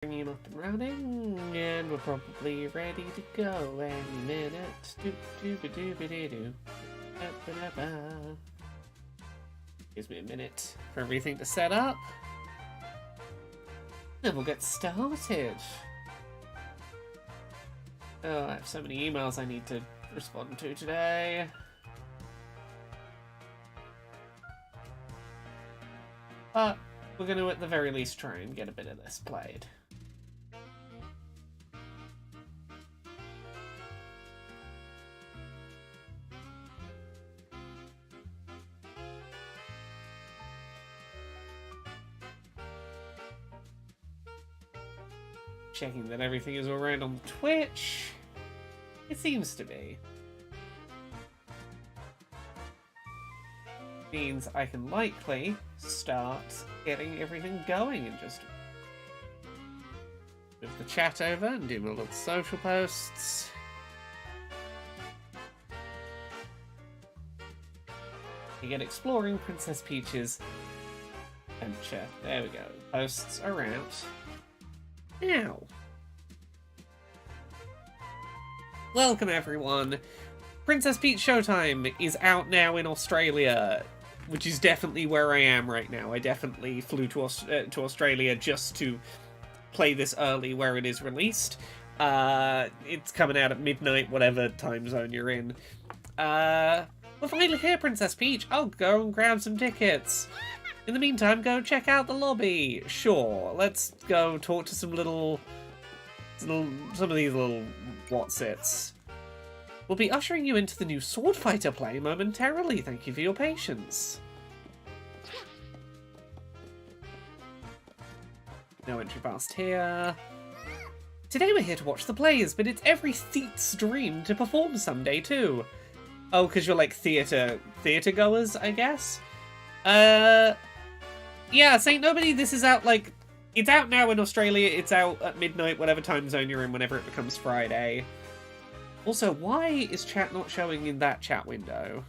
Bringing him up and running, and we're probably ready to go any minute. Doop-doop-a-doop-a-doo. Ba-ba-da-ba. Gives me a minute for everything to set up. Then we'll get started. Oh, I have so many emails I need to respond to today. But we're going to, at the very least, try and get a bit of this played. Checking that everything is all right on Twitch. It seems to be. Means I can likely start getting everything going in just move the chat over and do my little social posts. You get exploring Princess Peach's adventure. There we go. Posts are out. Now, welcome everyone. Princess Peach Showtime is out now in Australia, which is definitely where I am right now. I definitely flew to Australia just to play this early where it is released. It's coming out at midnight, whatever time zone you're in. We're finally here, Princess Peach. I'll go and grab some tickets. In the meantime, go check out the lobby. Sure, let's go talk to some of these little whatsits. We'll be ushering you into the new Sword Fighter play momentarily. Thank you for your patience. No entry past here. Today we're here to watch the plays, but it's every thief's dream to perform someday too. Oh, because you're like theatre goers, I guess? Yeah, Saint Nobody, this is out, like, it's out now in Australia, it's out at midnight, whatever time zone you're in, whenever it becomes Friday. Also, why is chat not showing in that chat window?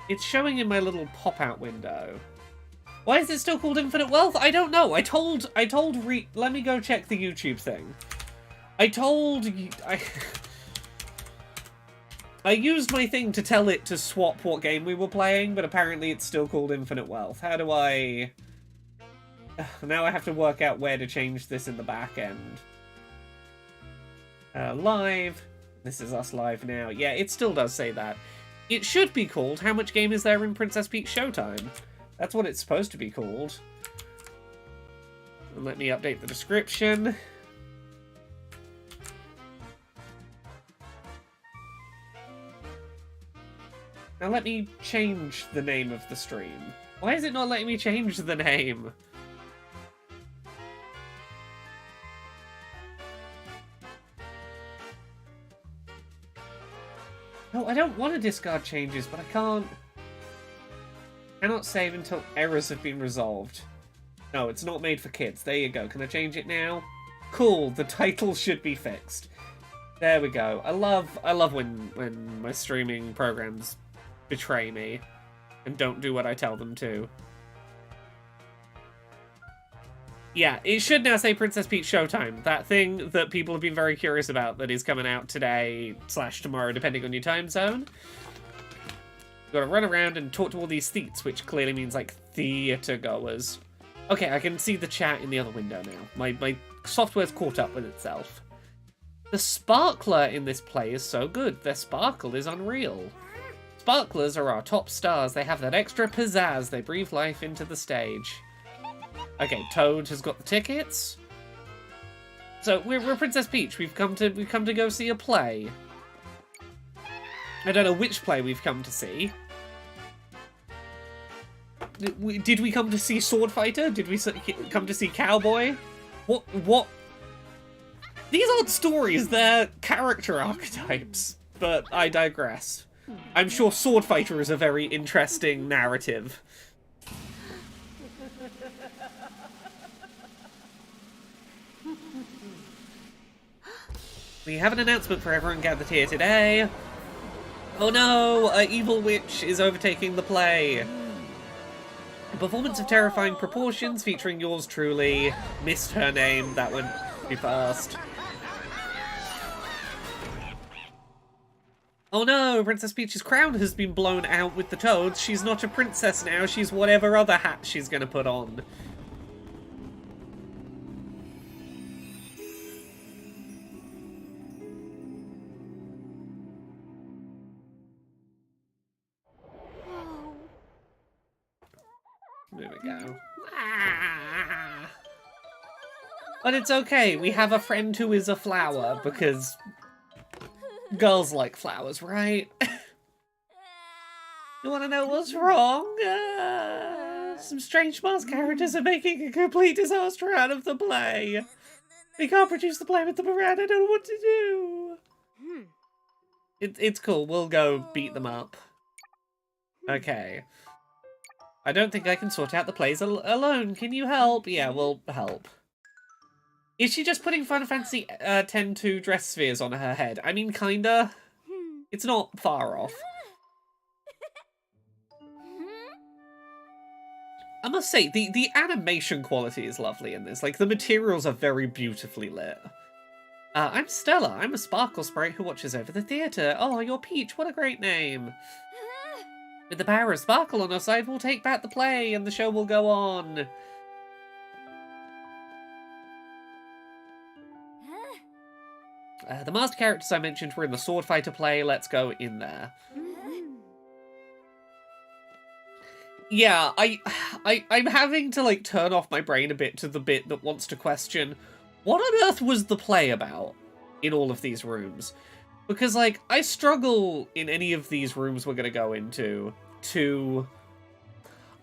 It's showing in my little pop-out window. Why is it still called Infinite Wealth? I don't know. Let me go check the YouTube thing. I used my thing to tell it to swap what game we were playing, but apparently it's still called Infinite Wealth. How do I... Now I have to work out where to change this in the back end. Live. This is us live now. Yeah, it still does say that. It should be called How Much Game Is There in Princess Peach Showtime? That's what it's supposed to be called. And let me update the description. Now let me change the name of the stream. Why is it not letting me change the name? No, I don't want to discard changes, but I can't. Cannot save until errors have been resolved. No, it's not made for kids. There you go. Can I change it now? Cool, the title should be fixed. There we go. I love when my streaming programs betray me and don't do what I tell them to. Yeah, it should now say Princess Peach Showtime. That thing that people have been very curious about that is coming out today / tomorrow, depending on your time zone. You've got to run around and talk to all these theats, which clearly means, like, theatre goers. Okay, I can see the chat in the other window now. My software's caught up with itself. The sparkler in this play is so good. Their sparkle is unreal. Sparklers are our top stars. They have that extra pizzazz. They breathe life into the stage. Okay, Toad has got the tickets. So we're Princess Peach. We've come to go see a play. I don't know which play we've come to see. Did we come to see Sword Fighter? Did we come to see Cowboy? What? These aren't stories. They're character archetypes. But I digress. I'm sure Sword Fighter is a very interesting narrative. We have an announcement for everyone gathered here today. Oh no! An evil witch is overtaking the play. A performance of terrifying proportions featuring yours truly. Missed her name, that would be fast. Oh no, Princess Peach's crown has been blown out with the toads. She's not a princess now, she's whatever other hat she's gonna put on. There we go. Ah. But it's okay, we have a friend who is a flower, because girls like flowers, right? You wanna know what's wrong? Some strange masked characters are making a complete disaster out of the play. We can't produce the play with them around, I don't know what to do. It's cool, we'll go beat them up. Okay. I don't think I can sort out the plays alone. Can you help? Yeah, we'll help. Is she just putting Final Fantasy X-2 dress spheres on her head? I mean, kinda. It's not far off. I must say, the animation quality is lovely in this. Like, the materials are very beautifully lit. I'm Stella. I'm a sparkle sprite who watches over the theatre. Oh, you're Peach. What a great name. With the power of Sparkle on our side, we'll take back the play and the show will go on. The master characters I mentioned were in the Sword Fighter play. Let's go in there. Yeah, I'm having to, like, turn off my brain a bit to the bit that wants to question, what on earth was the play about in all of these rooms? Because, like, I struggle in any of these rooms we're going to go into to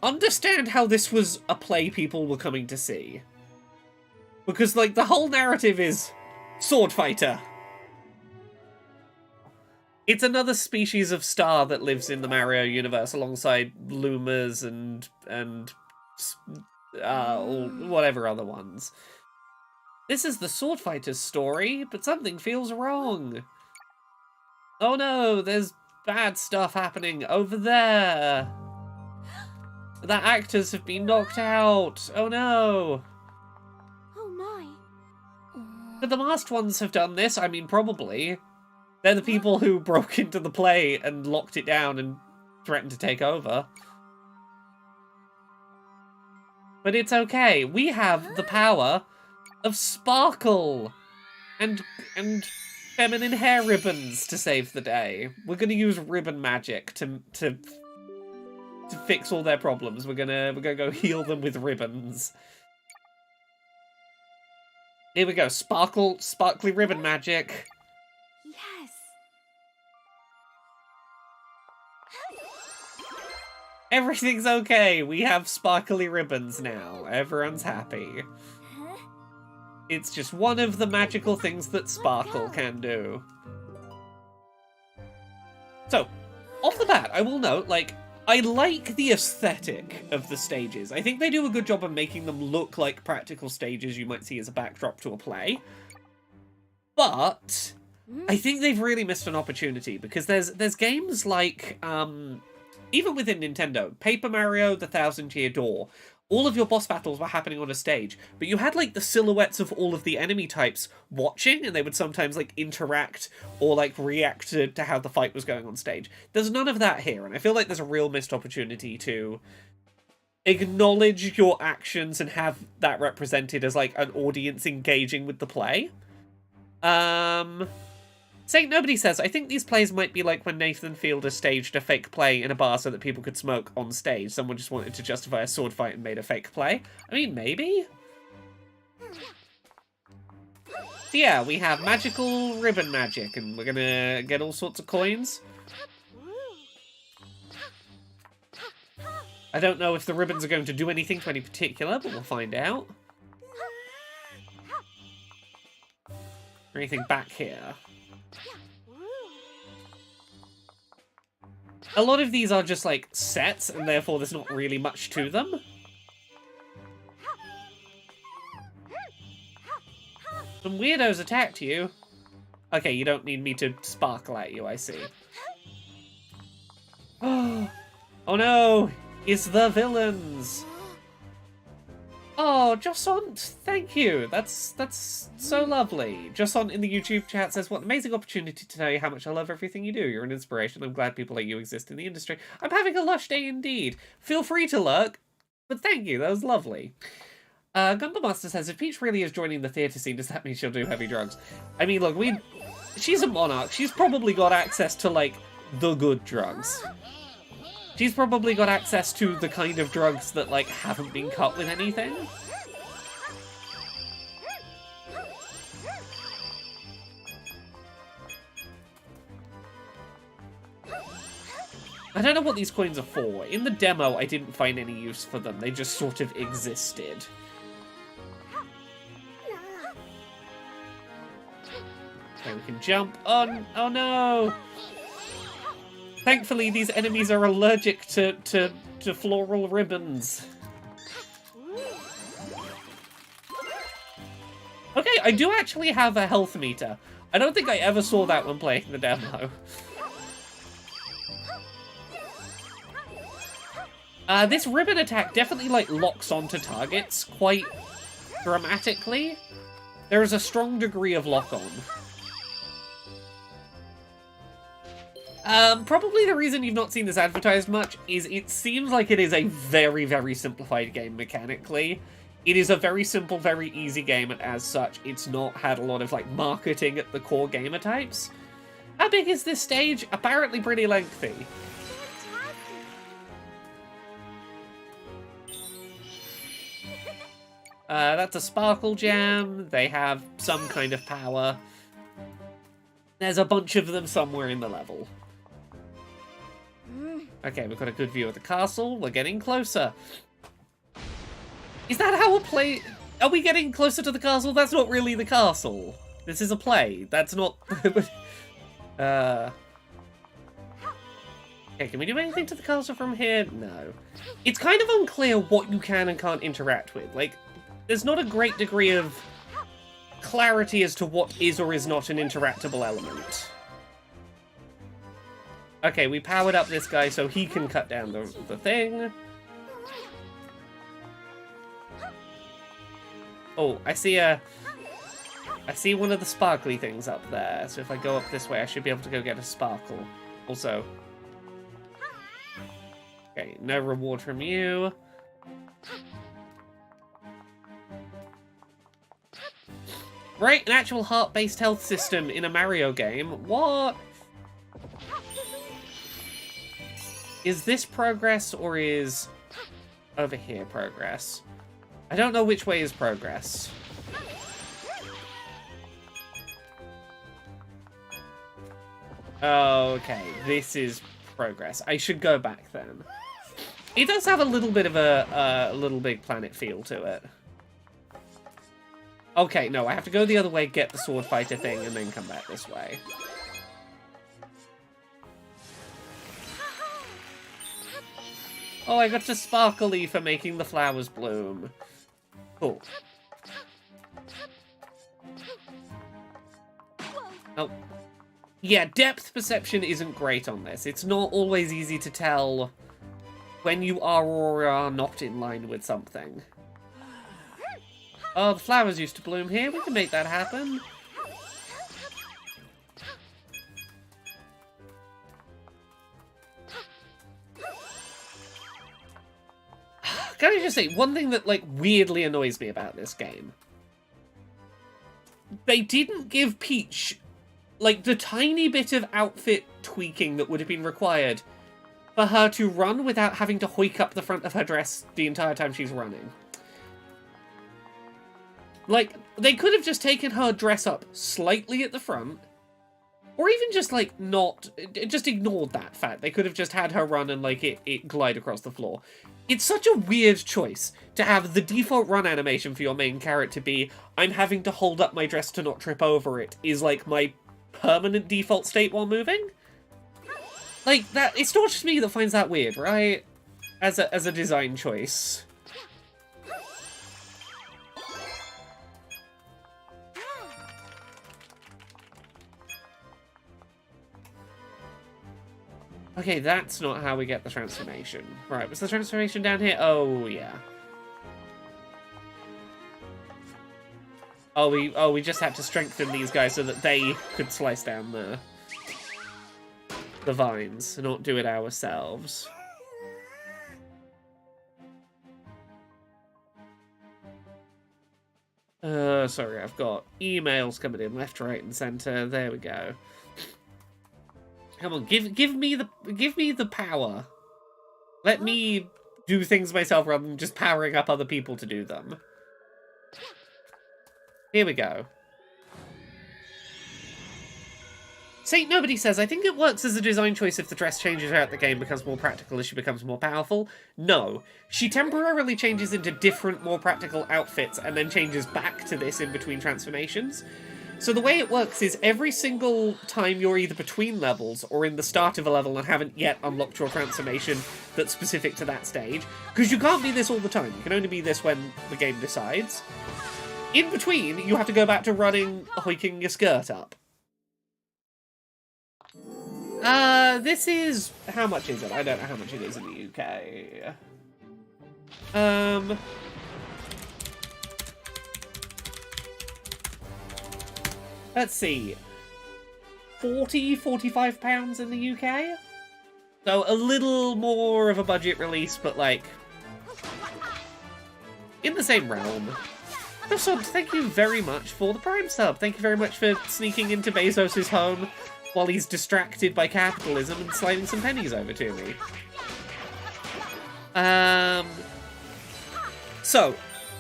understand how this was a play people were coming to see. Because, like, the whole narrative is sword fighter. It's another species of star that lives in the Mario universe alongside Lumas and whatever other ones. This is the sword fighter's story, but something feels wrong. Oh no, there's bad stuff happening over there. The actors have been knocked out. Oh no. Oh my. But the masked ones have done this. I mean, probably. They're the people who broke into the play and locked it down and threatened to take over. But it's okay. We have the power of sparkle and feminine hair ribbons to save the day. We're gonna use ribbon magic to fix all their problems. We're gonna go heal them with ribbons. Here we go. Sparkly ribbon magic. Yes. Everything's okay. We have sparkly ribbons now. Everyone's happy. It's just one of the magical things that sparkle can do. So, off the bat, I will note, like, I like the aesthetic of the stages. I think they do a good job of making them look like practical stages you might see as a backdrop to a play. But I think they've really missed an opportunity, because there's games like, even within Nintendo, Paper Mario, The Thousand Year Door, all of your boss battles were happening on a stage, but you had, like, the silhouettes of all of the enemy types watching, and they would sometimes, like, interact or, like, react to how the fight was going on stage. There's none of that here, and I feel like there's a real missed opportunity to acknowledge your actions and have that represented as, like, an audience engaging with the play. Saint Nobody says, I think these plays might be like when Nathan Fielder staged a fake play in a bar so that people could smoke on stage. Someone just wanted to justify a sword fight and made a fake play. I mean, maybe? So yeah, we have magical ribbon magic, and we're gonna get all sorts of coins. I don't know if the ribbons are going to do anything to any particular, but we'll find out. Anything back here? A lot of these are just, like, sets, and therefore there's not really much to them. Some weirdos attacked you. Okay, you don't need me to sparkle at you, I see. Oh no! is the villains. Oh, Josont, thank you. That's so lovely. Josont in the YouTube chat says, what an amazing opportunity to tell you how much I love everything you do. You're an inspiration. I'm glad people like you exist in the industry. I'm having a lush day indeed. Feel free to lurk, but thank you. That was lovely. Gundam Master says, if Peach really is joining the theatre scene, does that mean she'll do heavy drugs? I mean, look, she's a monarch. She's probably got access to, like, the good drugs. She's probably got access to the kind of drugs that, like, haven't been cut with anything. I don't know what these coins are for. In the demo, I didn't find any use for them. They just sort of existed. Okay, we can jump on. Oh no! Thankfully, these enemies are allergic to floral ribbons. Okay, I do actually have a health meter. I don't think I ever saw that when playing the demo. This ribbon attack definitely, like, locks onto targets quite dramatically. There is a strong degree of lock-on. Probably the reason you've not seen this advertised much is it seems like it is a very, very simplified game mechanically. It is a very simple, very easy game, and as such, it's not had a lot of, like, marketing at the core gamer types. How big is this stage? Apparently pretty lengthy. That's a sparkle gem. They have some kind of power. There's a bunch of them somewhere in the level. Okay, we've got a good view of the castle. We're getting closer. Is that how a play... Are we getting closer to the castle? That's not really the castle. This is a play. That's not... Okay, can we do anything to the castle from here? No. It's kind of unclear what you can and can't interact with. Like, there's not a great degree of clarity as to what is or is not an interactable element. Okay, we powered up this guy so he can cut down the thing. Oh, I see one of the sparkly things up there. So if I go up this way, I should be able to go get a sparkle. Also. Okay, no reward from you. Right, an actual heart-based health system in a Mario game. What? Is this progress or is over here progress? I don't know which way is progress. Okay, this is progress. I should go back then. It does have a little bit of a Little Big Planet feel to it. Okay, no, I have to go the other way, get the sword fighter thing, and then come back this way. Oh, I got to sparkly for making the flowers bloom. Cool. Oh. Yeah, depth perception isn't great on this. It's not always easy to tell when you are or are not in line with something. Oh, the flowers used to bloom here. We can make that happen. Can I just say, one thing that, like, weirdly annoys me about this game. They didn't give Peach, like, the tiny bit of outfit tweaking that would have been required for her to run without having to hoik up the front of her dress the entire time she's running. Like, they could have just taken her dress up slightly at the front, or even just, like, just ignored that fact. They could have just had her run and, like, it glide across the floor. It's such a weird choice to have the default run animation for your main character be, I'm having to hold up my dress to not trip over it, is, like, my permanent default state while moving. Like, that, it's not just me that finds that weird, right? As a design choice. Okay, that's not how we get the transformation. Right, was the transformation down here? Oh, yeah. Oh, we just had to strengthen these guys so that they could slice down the vines and not do it ourselves. Sorry, I've got emails coming in left, right, and center. There we go. Come on, give me the power. Let me do things myself rather than just powering up other people to do them. Here we go. Saint Nobody says, I think it works as a design choice if the dress changes throughout the game, becomes more practical as she becomes more powerful. No. She temporarily changes into different, more practical outfits and then changes back to this in between transformations. So the way it works is every single time you're either between levels or in the start of a level and haven't yet unlocked your transformation that's specific to that stage, because you can't be this all the time, you can only be this when the game decides. In between, you have to go back to running, hoiking your skirt up. This is... How much is it? I don't know how much it is in the UK. Let's see. £45 in the UK? So a little more of a budget release, but like... in the same realm. Also, thank you very much for the Prime sub. Thank you very much for sneaking into Bezos' home while he's distracted by capitalism and sliding some pennies over to me.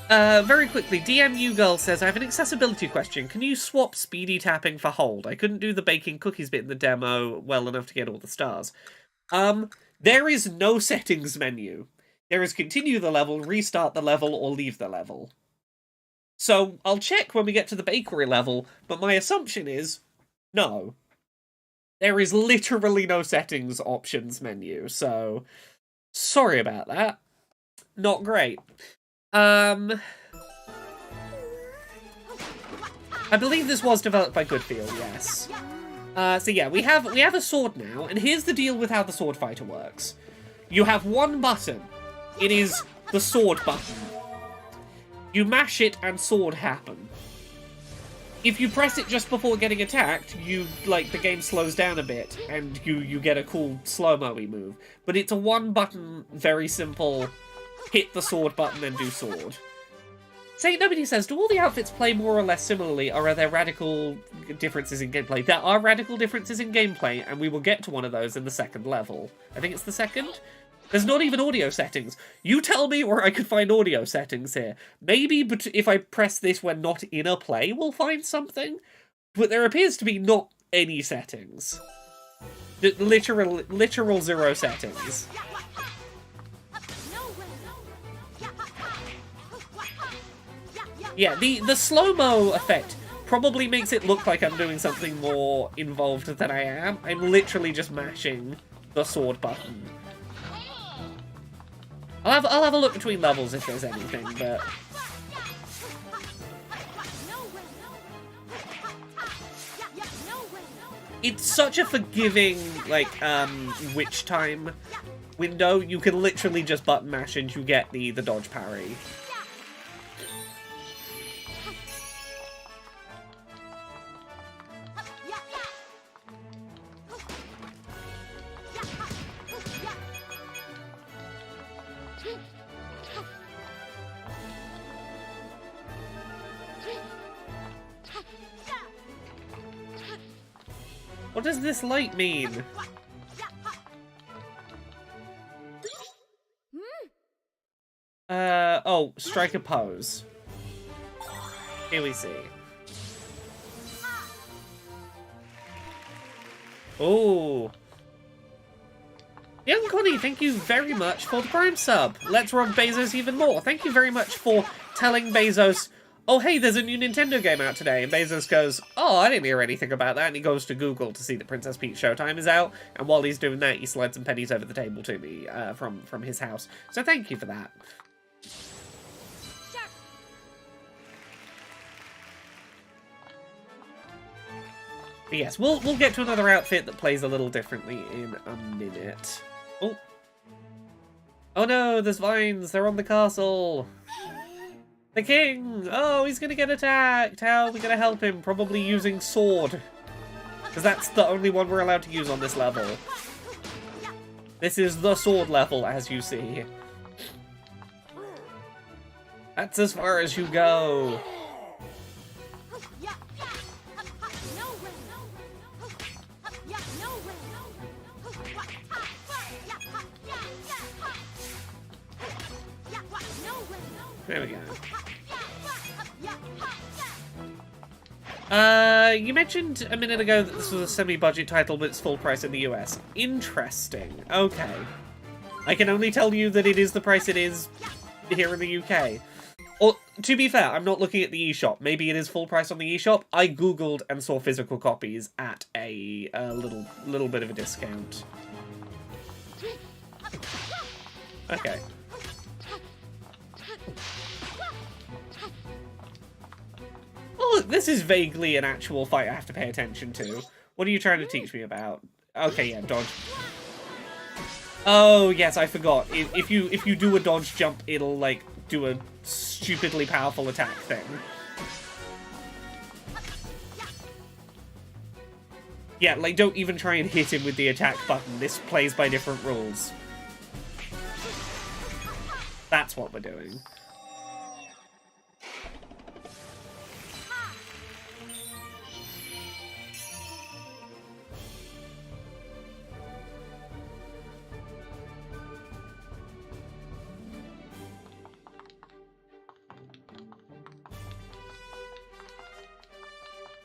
Very quickly, DMU Girl says, I have an accessibility question. Can you swap speedy tapping for hold? I couldn't do the baking cookies bit in the demo well enough to get all the stars. There is no settings menu. There is continue the level, restart the level, or leave the level. So, I'll check when we get to the bakery level, but my assumption is, no. There is literally no settings options menu, so sorry about that. Not great. I believe this was developed by Goodfield, yes. So yeah, we have a sword now, and here's the deal with how the sword fighter works. You have one button. It is the sword button. You mash it and sword happen. If you press it just before getting attacked, the game slows down a bit, and you get a cool slow-mo-y move. But it's a one-button, very simple, hit the sword button and do sword. Saint Nobody says, do all the outfits play more or less similarly, or are there radical differences in gameplay? There are radical differences in gameplay, and we will get to one of those in the second level. I think it's the second? There's not even audio settings. You tell me where I could find audio settings here. Maybe if I press this when not in a play, we'll find something. But there appears to be not any settings. Literal zero settings. Yeah, the slow-mo effect probably makes it look like I'm doing something more involved than I am. I'm literally just mashing the sword button. I'll have a look between levels if there's anything, but... It's such a forgiving, witch time window. You can literally just button mash and you get the dodge parry. What does this light mean? Oh, strike a pose. Here we see. Oh. Young Connie, thank you very much for the Prime sub. Let's rock Bezos even more. Thank you very much for telling Bezos, oh, hey, there's a new Nintendo game out today. And Bezos goes, oh, I didn't hear anything about that. And he goes to Google to see that Princess Peach Showtime is out. And while he's doing that, he slides some pennies over the table to me from his house. So thank you for that. But yes, we'll get to another outfit that plays a little differently in a minute. Oh. Oh no, there's vines. They're on the castle. The king! Oh, he's gonna get attacked! How are we gonna help him? Probably using sword. Because that's the only one we're allowed to use on this level. This is the sword level, as you see. That's as far as you go. There we go. You mentioned a minute ago that this was a semi-budget title, but it's full price in the US. Interesting. Okay. I can only tell you that it is the price it is here in the UK. Or, to be fair, I'm not looking at the eShop. Maybe it is full price on the eShop. I googled and saw physical copies at a little bit of a discount. Okay. Oh, look, this is vaguely an actual fight I have to pay attention to. What are you trying to teach me about? Okay, yeah, dodge. Oh, yes, I forgot. If you do a dodge jump, it'll, like, do a stupidly powerful attack thing. Yeah, like, don't even try and hit him with the attack button. This plays by different rules. That's what we're doing.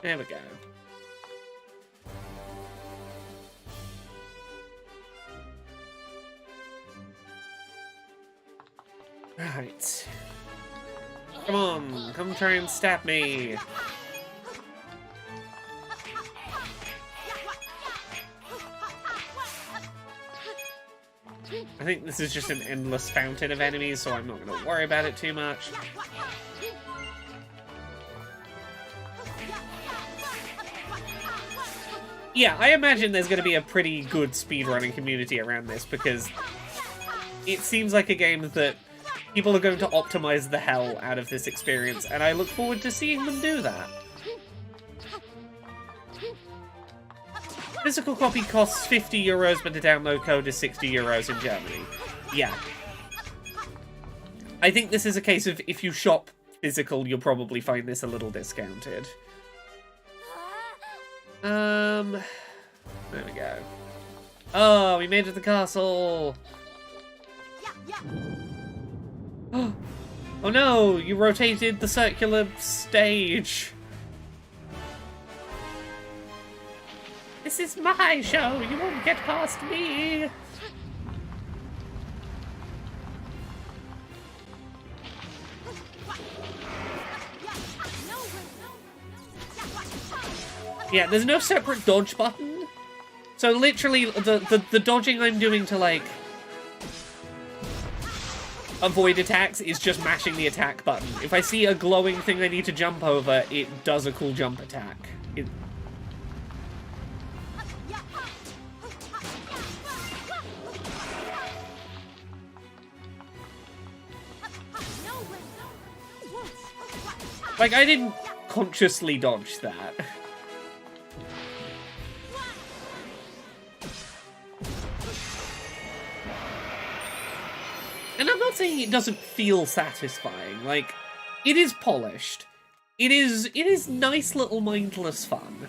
There we go. Right. Come on, come try and stab me. I think this is just an endless fountain of enemies, so I'm not going to worry about it too much. Yeah, I imagine there's going to be a pretty good speedrunning community around this, because it seems like a game that people are going to optimize the hell out of this experience, and I look forward to seeing them do that. Physical copy costs 50 euros, but the download code is 60 euros in Germany. Yeah. I think this is a case of if you shop physical, you'll probably find this a little discounted. There we go. Oh, we made it to the castle! Oh no, you rotated the circular stage! This is my show, you won't get past me! Yeah, there's no separate dodge button. So literally, the dodging I'm doing to, like, avoid attacks is just mashing the attack button. If I see a glowing thing I need to jump over, it does a cool jump attack. Like, I didn't consciously dodge that. And I'm not saying it doesn't feel satisfying. Like, it is polished. It is nice little mindless fun.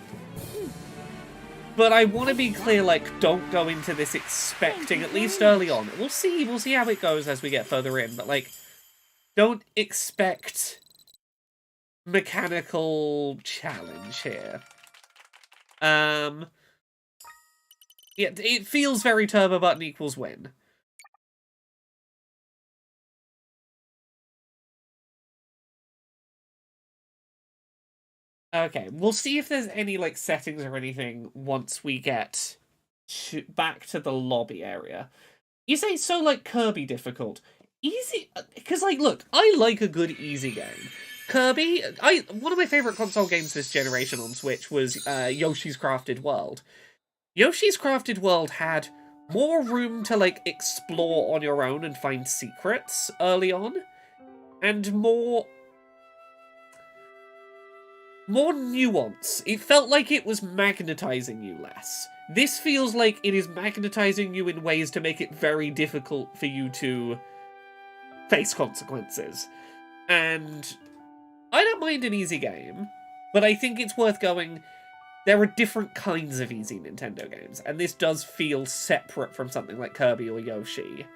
But I want to be clear, like, don't go into this expecting, at least early on. We'll see how it goes as we get further in, but, like, don't expect mechanical challenge here. Yeah, it feels very turbo button equals win. Okay, we'll see if there's any, like, settings or anything once we get back to the lobby area. You say so, like, Kirby difficult. Easy, because, like, look, I like a good easy game. Kirby, one of my favorite console games this generation on Switch was Yoshi's Crafted World. Yoshi's Crafted World had more room to, like, explore on your own and find secrets early on, and more nuance. It felt like it was magnetizing you less. This feels like it is magnetizing you in ways to make it very difficult for you to face consequences. And I don't mind an easy game, but I think it's worth going, there are different kinds of easy Nintendo games, and this does feel separate from something like Kirby or Yoshi.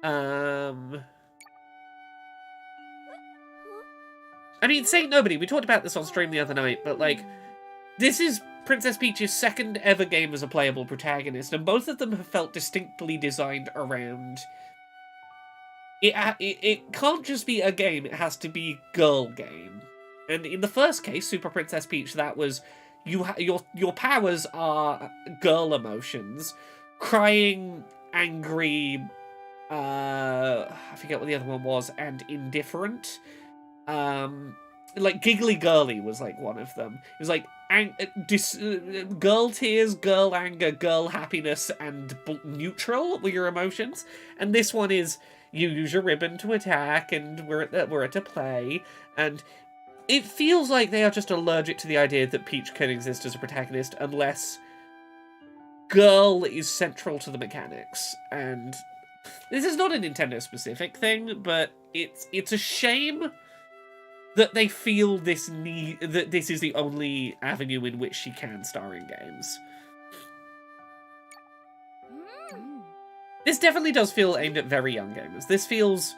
I mean, Saint Nobody, we talked about this on stream the other night, but, like, this is Princess Peach's second ever game as a playable protagonist, and both of them have felt distinctly designed around... It can't just be a game, it has to be girl game. And in the first case, Super Princess Peach, that was... your powers are girl emotions. Crying, angry, I forget what the other one was, and indifferent. Like, Giggly Girly was, like, one of them. It was, like, girl tears, girl anger, girl happiness, and neutral were your emotions. And this one is, you use your ribbon to attack, and we're at to play, and it feels like they are just allergic to the idea that Peach can exist as a protagonist unless girl is central to the mechanics. And this is not a Nintendo-specific thing, but it's a shame that they feel this need, that this is the only avenue in which she can star in games. This definitely does feel aimed at very young gamers. This feels...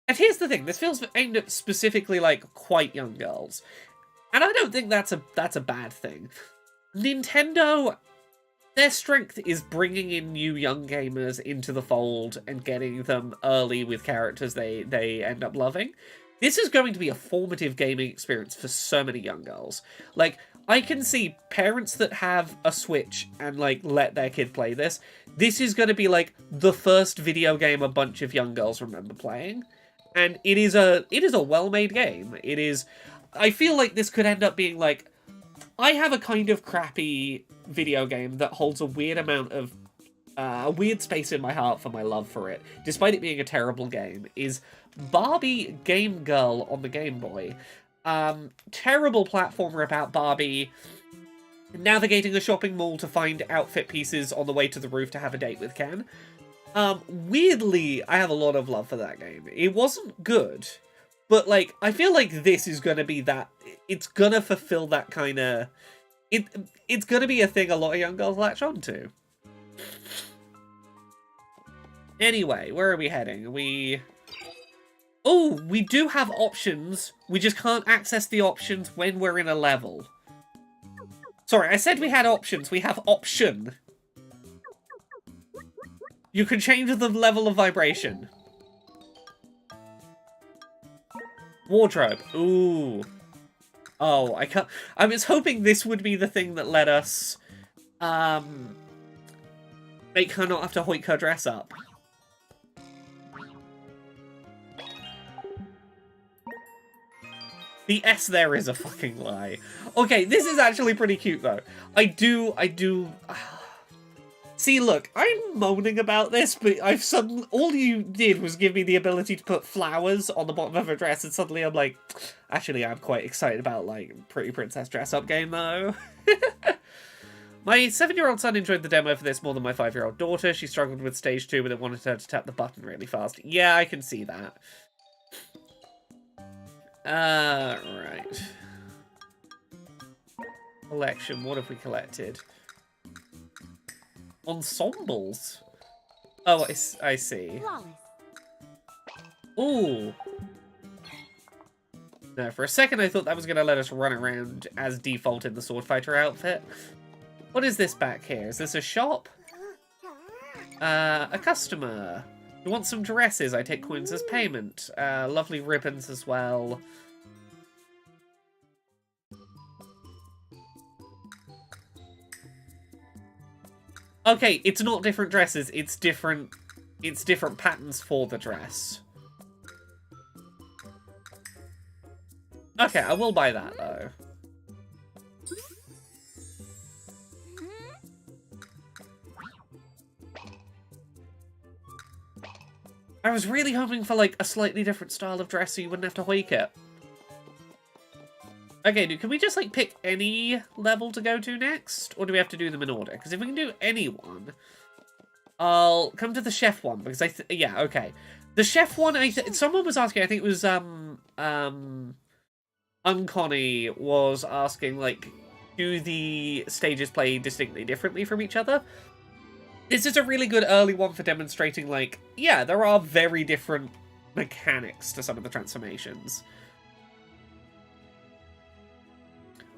And here's the thing, this feels aimed at specifically, like, quite young girls. And I don't think that's a bad thing. Nintendo, their strength is bringing in new young gamers into the fold and getting them early with characters they end up loving. This is going to be a formative gaming experience for so many young girls. Like, I can see parents that have a Switch and, like, let their kid play this. This is going to be, like, the first video game a bunch of young girls remember playing. And it is a well-made game. It is... I feel like this could end up being, like... I have a kind of crappy video game that holds a weird amount of... a weird space in my heart for my love for it, despite it being a terrible game, is Barbie Game Girl on the Game Boy. Terrible platformer about Barbie navigating a shopping mall to find outfit pieces on the way to the roof to have a date with Ken. Weirdly, I have a lot of love for that game. It wasn't good, but, like, I feel like this is gonna be that... It's gonna fulfill that kind of... It's gonna be a thing a lot of young girls latch onto. Anyway, where are we heading? Oh, we do have options. We just can't access the options when we're in a level. Sorry, I said we had options. We have option. You can change the level of vibration. Wardrobe. Ooh. Oh, I can't... I was hoping this would be the thing that let us, make her not have to hoik her dress up. The S there is a fucking lie. Okay, this is actually pretty cute, though. I do... See, look, I'm moaning about this, but I've suddenly... All you did was give me the ability to put flowers on the bottom of a dress, and suddenly I'm like... Actually, I'm quite excited about, like, Pretty Princess dress-up game, though. My 7-year-old son enjoyed the demo for this more than my 5-year-old daughter. She struggled with stage 2, but it wanted her to tap the button really fast. Yeah, I can see that. Right. Collection, what have we collected? Ensembles? Oh, I see. Ooh. No, for a second I thought that was going to let us run around as default in the Sword Fighter outfit. What is this back here? Is this a shop? A customer. You want some dresses? I take coins as payment. Lovely ribbons as well. Okay, it's not different dresses, it's different patterns for the dress. Okay, I will buy that, though. I was really hoping for, like, a slightly different style of dress so you wouldn't have to hoik it. Okay, dude, can we just, like, pick any level to go to next? Or do we have to do them in order? Because if we can do any one, I'll come to the chef one, because yeah, okay. The chef one, someone was asking, I think it was, Unconnie was asking, like, do the stages play distinctly differently from each other? This is a really good early one for demonstrating, like, yeah, there are very different mechanics to some of the transformations.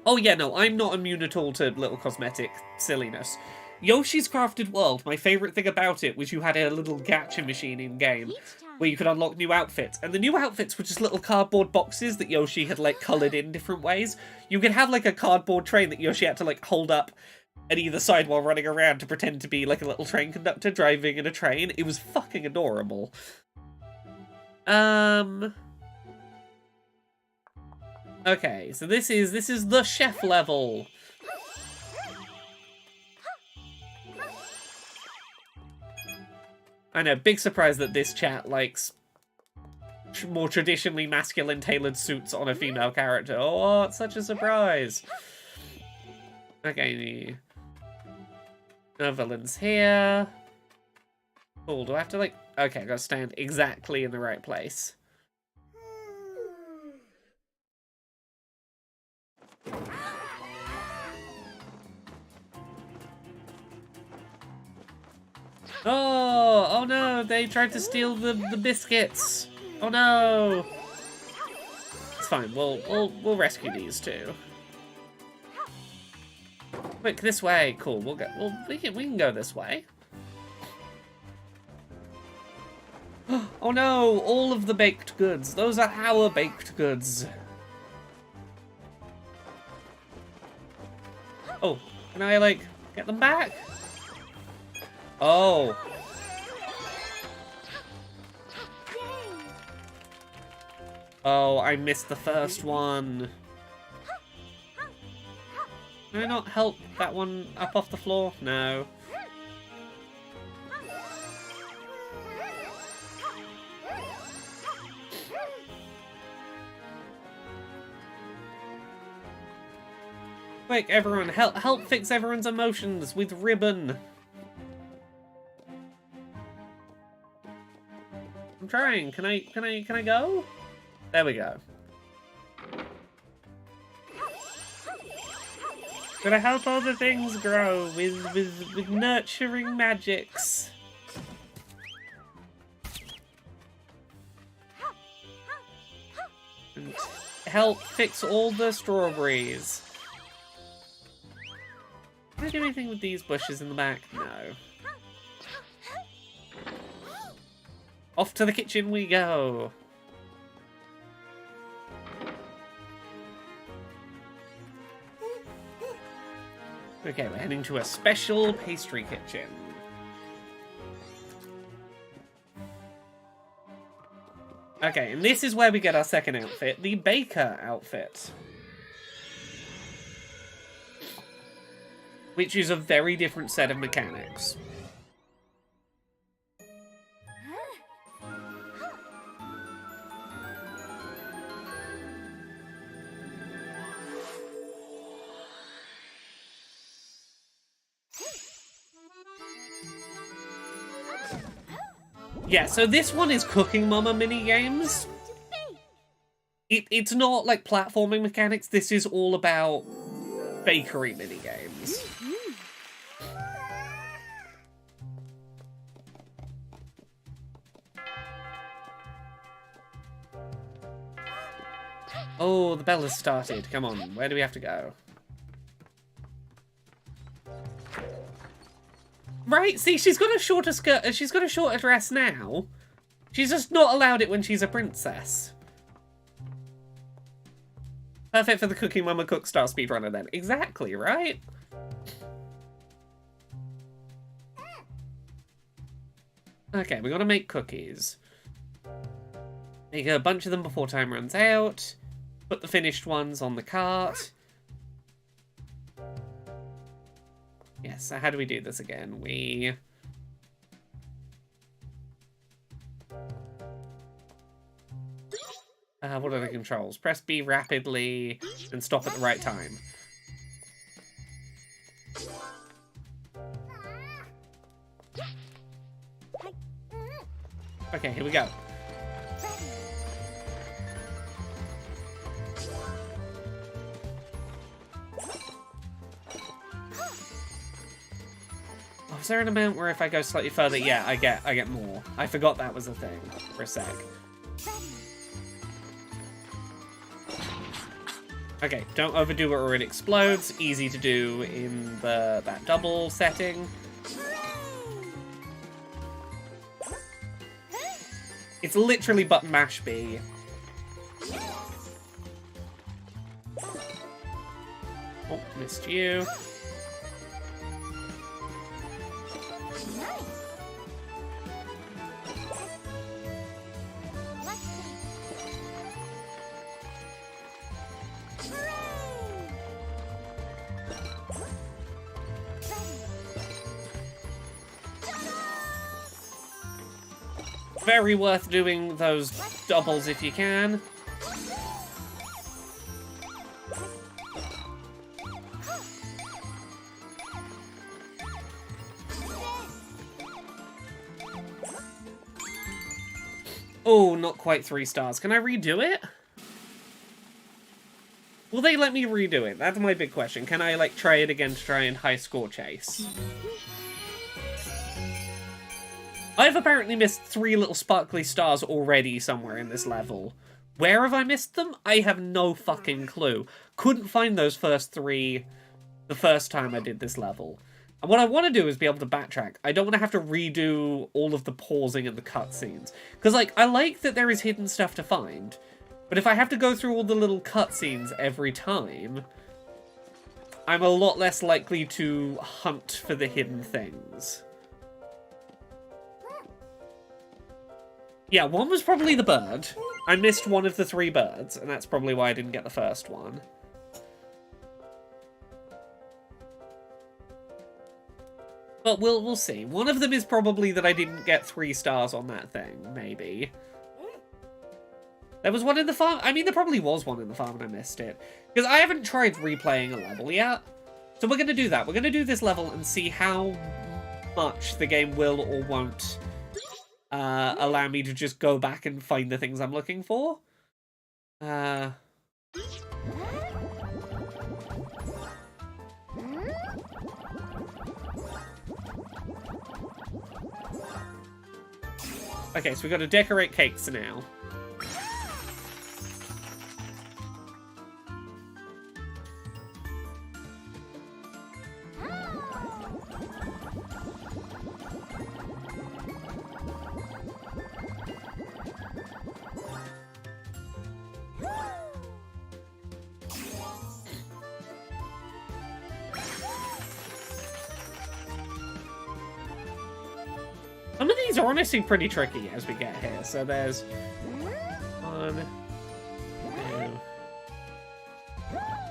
Oh yeah, no, I'm not immune at all to little cosmetic silliness. Yoshi's Crafted World, my favourite thing about it was you had a little gacha machine in-game where you could unlock new outfits. And the new outfits were just little cardboard boxes that Yoshi had, like, coloured in different ways. You could have, like, a cardboard train that Yoshi had to, like, hold up at either side while running around to pretend to be, like, a little train conductor driving in a train. It was fucking adorable. Okay, so this is the chef level. I know, big surprise that this chat likes more traditionally masculine tailored suits on a female character. Oh, it's such a surprise. Okay, the villain's here. Cool, do I have to, like... Okay, I gotta stand exactly in the right place. Oh no, they tried to steal the biscuits. Oh no. It's fine, we'll rescue these two. Quick, this way. Cool, we can go this way. Oh no, all of the baked goods. Those are our baked goods. Oh, can I, like, get them back? Oh. Oh, I missed the first one. Can I not help that one up off the floor? No. Quick, everyone, help fix everyone's emotions with ribbon. I'm trying. Can I go? There we go. Gotta help all the things grow with nurturing magics. And help fix all the strawberries. Can I do anything with these bushes in the back? No. Off to the kitchen we go. Okay, we're heading to a special pastry kitchen. Okay, and this is where we get our second outfit, the baker outfit. Which is a very different set of mechanics. Yeah, so this one is Cooking Mama mini-games. It's not like platforming mechanics, this is all about bakery mini-games. Oh, the bell has started. Come on, where do we have to go? Right, see, she's got a shorter skirt, she's got a shorter dress now. She's just not allowed it when she's a princess. Perfect for the Cooking Mama Cook style speedrunner then. Exactly, right? Okay, we gotta make cookies. Make a bunch of them before time runs out. Put the finished ones on the cart. Yes, so how do we do this again? What are the controls? Press B rapidly and stop at the right time. Okay, here we go. Oh, is there an amount where if I go slightly further, yeah, I get more. I forgot that was a thing for a sec. Okay, don't overdo it or it explodes. Easy to do in that double setting. It's literally button mash B. Oh, missed you. Very worth doing those doubles if you can. Oh, not quite 3 stars. Can I redo it? Will they let me redo it? That's my big question. Can I, like, try it again to try and high score chase? I've apparently missed 3 little sparkly stars already somewhere in this level. Where have I missed them? I have no fucking clue. Couldn't find those first 3 the first time I did this level. And what I want to do is be able to backtrack. I don't want to have to redo all of the pausing and the cutscenes. Because, like, I like that there is hidden stuff to find. But if I have to go through all the little cutscenes every time, I'm a lot less likely to hunt for the hidden things. Yeah, one was probably the bird. I missed one of the 3 birds, and that's probably why I didn't get the first one. But we'll see. One of them is probably that I didn't get 3 stars on that thing, maybe. There was one in the farm. I mean, there probably was one in the farm and I missed it. Because I haven't tried replaying a level yet. So we're going to do that. We're going to do this level and see how much the game will or won't allow me to just go back and find the things I'm looking for. Okay, so we've got to decorate cakes now. Some of these are honestly pretty tricky as we get here. So there's 1, 2,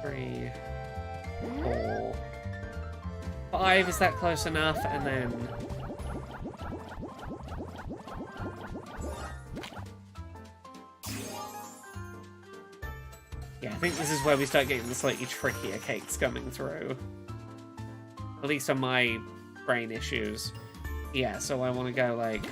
3, 4, 5. Is that close enough? And then yeah, I think this is where we start getting the slightly trickier cakes coming through. At least on my brain issues. Yeah, so I want to go like...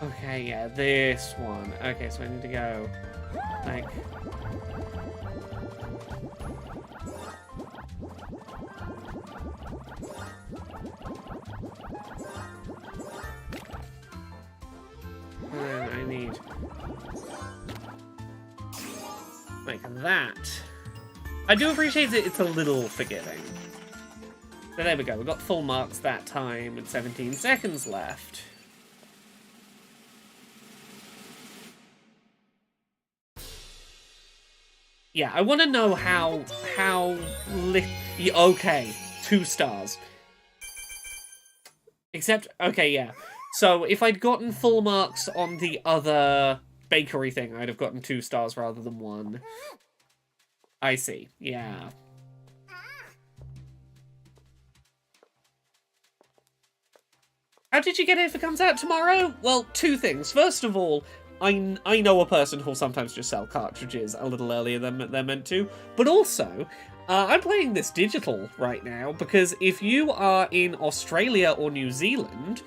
Okay, yeah, this one. Okay, so I need to go, like... And then I need... like that. I do appreciate that it's a little forgiving. So there we go. We got full marks that time with 17 seconds left. Yeah, I want to know how okay, 2 stars. Except, okay, yeah. So if I'd gotten full marks on the other bakery thing, I'd have gotten 2 stars rather than 1. I see, yeah. How did you get it if it comes out tomorrow? Well, 2 things. First of all, I know a person who'll sometimes just sell cartridges a little earlier than they're meant to, but also, I'm playing this digital right now because if you are in Australia or New Zealand,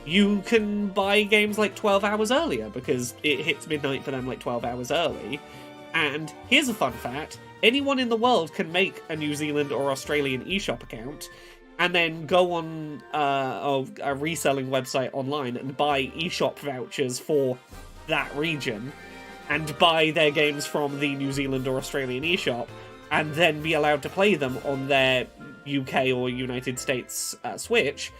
you can buy games like 12 hours earlier because it hits midnight for them like 12 hours early. And here's a fun fact, anyone in the world can make a New Zealand or Australian eShop account and then go on a reselling website online and buy eShop vouchers for that region and buy their games from the New Zealand or Australian eShop and then be allowed to play them on their UK or United States Switch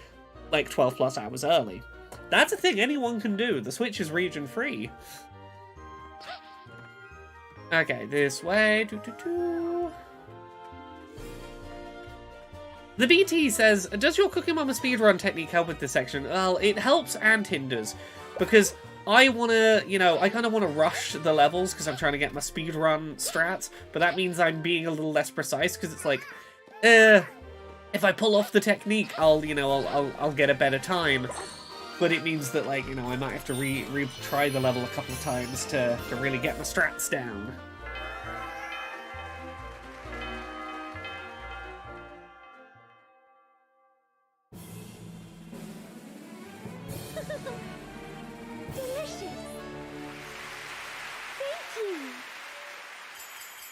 like 12 plus hours early. That's a thing anyone can do. The Switch is region free. Okay, this way. The BT says, does your Cooking Mama speedrun technique help with this section? Well, it helps and hinders, because I want to, I kind of want to rush the levels because I'm trying to get my speedrun strats, but that means I'm being a little less precise because it's like, if I pull off the technique, I'll get a better time. But it means that, like, I might have to retry the level a couple of times to really get my strats down.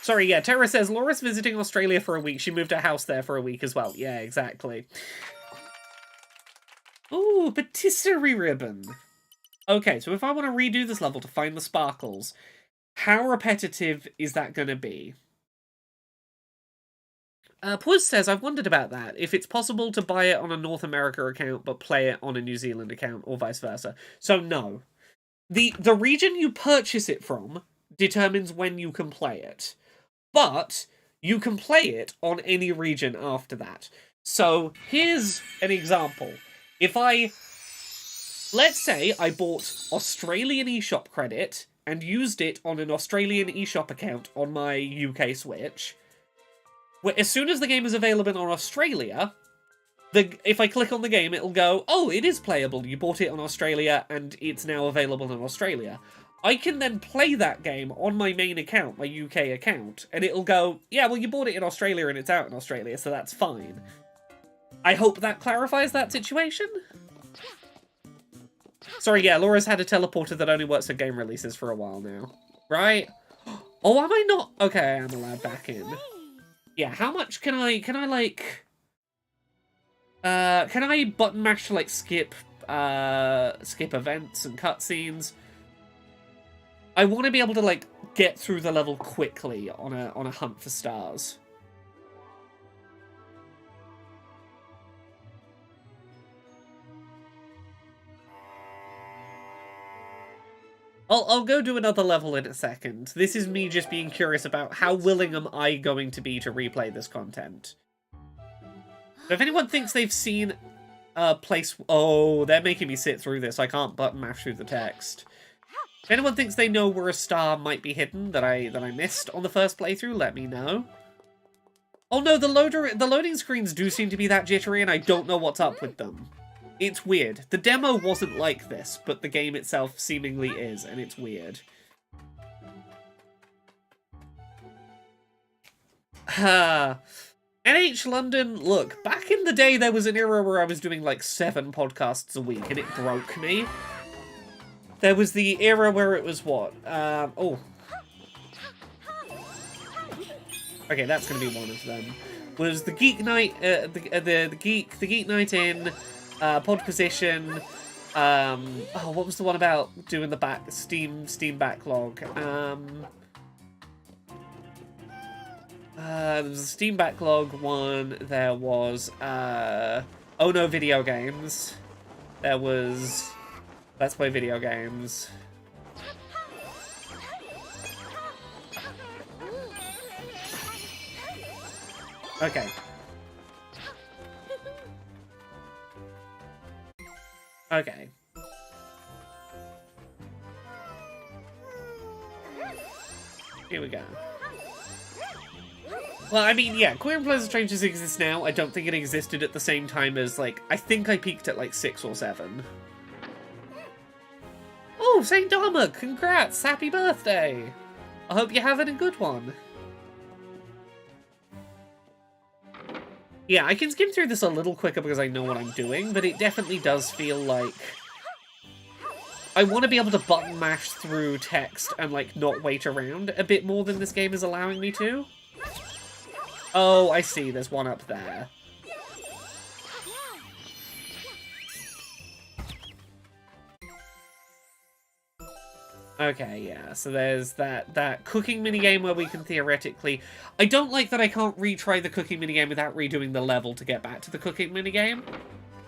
Sorry, yeah, Tara says, Laura's visiting Australia for a week. She moved her house there for a week as well. Yeah, exactly. Ooh, patisserie ribbon. Okay, so if I want to redo this level to find the sparkles, how repetitive is that going to be? Puz says, I've wondered about that. If it's possible to buy it on a North America account, but play it on a New Zealand account, or vice versa. So, no. The region you purchase it from determines when you can play it. But you can play it on any region after that. So here's an example. Let's say I bought Australian eShop credit and used it on an Australian eShop account on my UK Switch. As soon as the game is available on Australia, if I click on the game, it'll go, oh, it is playable. You bought it on Australia and it's now available in Australia. I can then play that game on my main account, my UK account, and it'll go, yeah, well, you bought it in Australia and it's out in Australia, so that's fine. I hope that clarifies that situation. Sorry, yeah, Laura's had a teleporter that only works for game releases for a while now. Right? Oh, am I not? Okay, I am allowed back in. Yeah, how much can I button mash to, like, skip events and cutscenes? I want to be able to, like, get through the level quickly on a hunt for stars. I'll go do another level in a second. This is me just being curious about how willing am I going to be to replay this content. So if anyone thinks they've seen a place... Oh, they're making me sit through this. I can't button mash through the text. If anyone thinks they know where a star might be hidden that I missed on the first playthrough, let me know. Oh no, the loading screens do seem to be that jittery, and I don't know what's up with them. It's weird. The demo wasn't like this, but the game itself seemingly is, and it's weird. NH London, look, back in the day there was an era where I was doing like 7 podcasts a week, and it broke me. There was the era where it was what? Oh. Okay, that's gonna be one of them. Was the Geek Night, the Geek Night in, Pod Position, oh, what was the one about doing the Steam backlog? There was a Steam Backlog one. There was, Oh No Video Games. There was Let's Play Video Games. Okay. Okay. Here we go. Well, I mean, yeah, Queer and Pleasant Strangers exists now. I don't think it existed at the same time as, like, I think I peaked at, like, 6 or 7. Oh, Saint Dharma! Congrats! Happy birthday! I hope you're having a good one. Yeah, I can skim through this a little quicker because I know what I'm doing, but it definitely does feel like I want to be able to button mash through text and, like, not wait around a bit more than this game is allowing me to. Oh, I see. There's one up there. Okay, yeah, so there's that cooking minigame where we can theoretically... I don't like that I can't retry the cooking minigame without redoing the level to get back to the cooking minigame.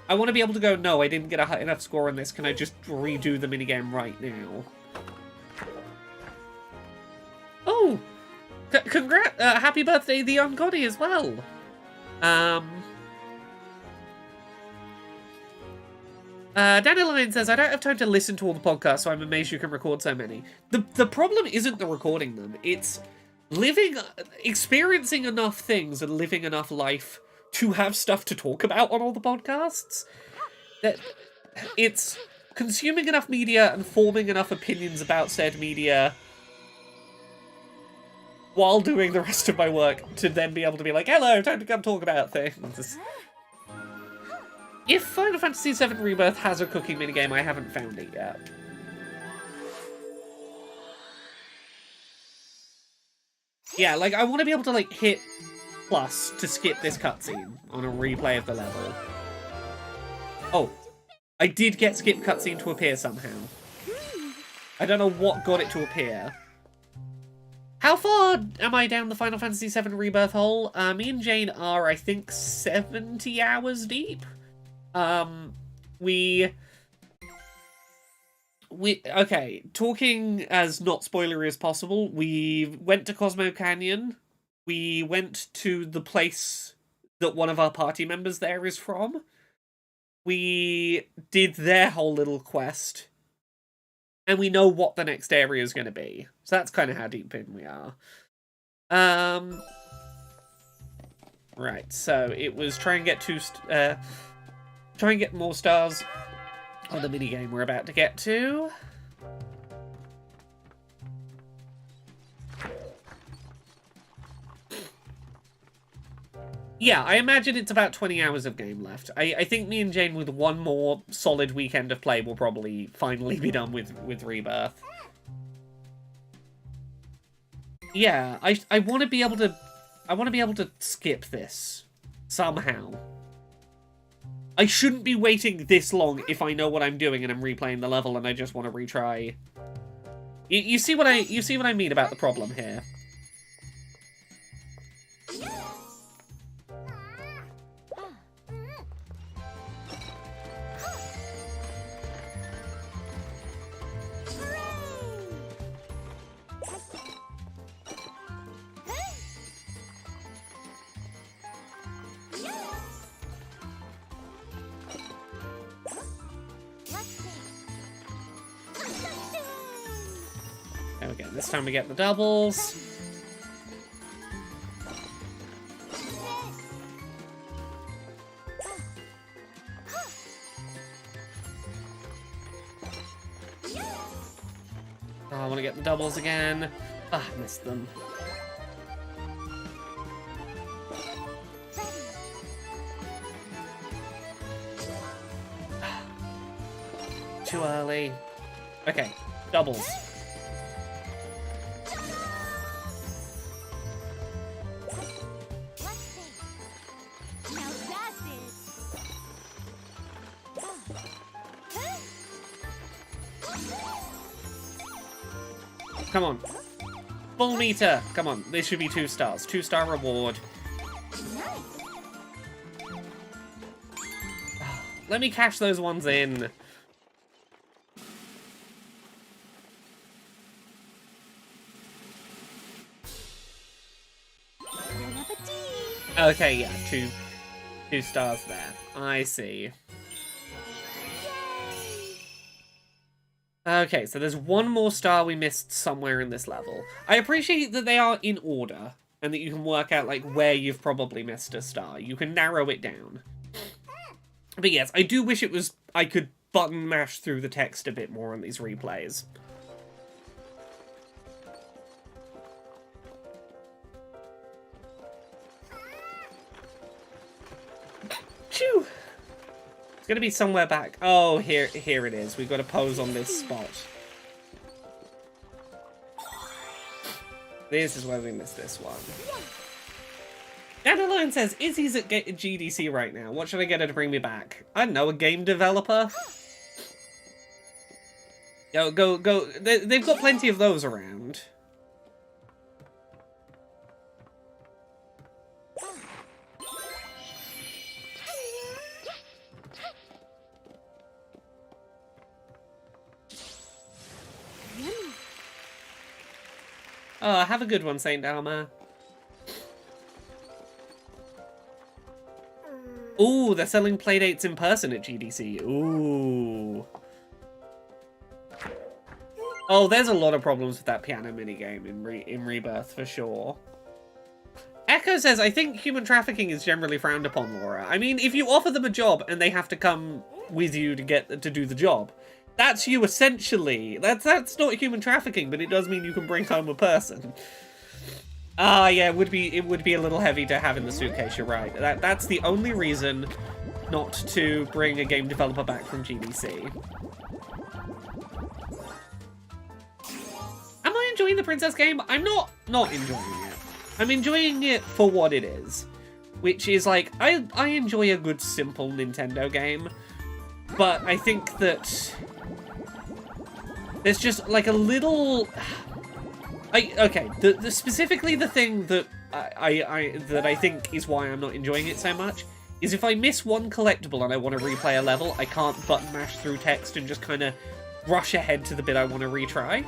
I want to be able to go, no, I didn't get a high enough score on this, can I just redo the minigame right now? Oh! Happy birthday, the Ungodi, as well! Dandelion says, I don't have time to listen to all the podcasts, so I'm amazed you can record so many. The problem isn't the recording them, it's experiencing enough things and living enough life to have stuff to talk about on all the podcasts. It's consuming enough media and forming enough opinions about said media while doing the rest of my work to then be able to be like, hello, time to come talk about things. If Final Fantasy VII Rebirth has a cooking minigame, I haven't found it yet. Yeah, like, I want to be able to, like, hit plus to skip this cutscene on a replay of the level. Oh, I did get skip cutscene to appear somehow. I don't know what got it to appear. How far am I down the Final Fantasy VII Rebirth hole? Me and Jane are, I think, 70 hours deep. Okay, talking as not spoilery as possible, we went to Cosmo Canyon. We went to the place that one of our party members there is from. We did their whole little quest. And we know what the next area is going to be. So that's kind of how deep in we are. Right, so it was try and get more stars on the minigame we're about to get to. Yeah, I imagine it's about 20 hours of game left. I think me and Jane, with one more solid weekend of play, will probably finally be done with Rebirth. Yeah, I want to be able to skip this somehow. I shouldn't be waiting this long if I know what I'm doing and I'm replaying the level and I just want to retry. You see what I mean about the problem here? There we go. This time we get the doubles. Oh, I want to get the doubles again. Ah, I missed them. Too early. Okay, doubles. Come on. Full meter. Come on, this should be 2 stars. 2-star reward. Nice. Let me cash those ones in. Bon appetit. Okay, yeah, 2 stars there. I see. Okay, so there's 1 more star we missed somewhere in this level. I appreciate that they are in order, and that you can work out, like, where you've probably missed a star. You can narrow it down. But yes, I do wish I could button mash through the text a bit more on these replays. Phew! It's gonna be somewhere back. Oh, here it is. We've got to pose on this spot. This is where we missed this one. Dandelion says, Izzy's at GDC right now. What should I get her to bring me back? I don't know, a game developer? Yo, go. They've got plenty of those around. Oh, have a good one, Saint Alma. Ooh, they're selling playdates in person at GDC. Ooh. Oh, there's a lot of problems with that piano minigame in Rebirth, for sure. Echo says, I think human trafficking is generally frowned upon, Laura. I mean, if you offer them a job and they have to come with you to do the job, that's you essentially. That's not human trafficking, but it does mean you can bring home a person. Ah, yeah, it would be a little heavy to have in the suitcase, you're right. That's the only reason not to bring a game developer back from GDC. Am I enjoying the Princess game? I'm not enjoying it. I'm enjoying it for what it is. Which is like, I enjoy a good simple Nintendo game, but I think that there's just like a little... Okay, specifically the thing that I think is why I'm not enjoying it so much is if I miss one collectible and I want to replay a level, I can't button mash through text and just kind of rush ahead to the bit I want to retry.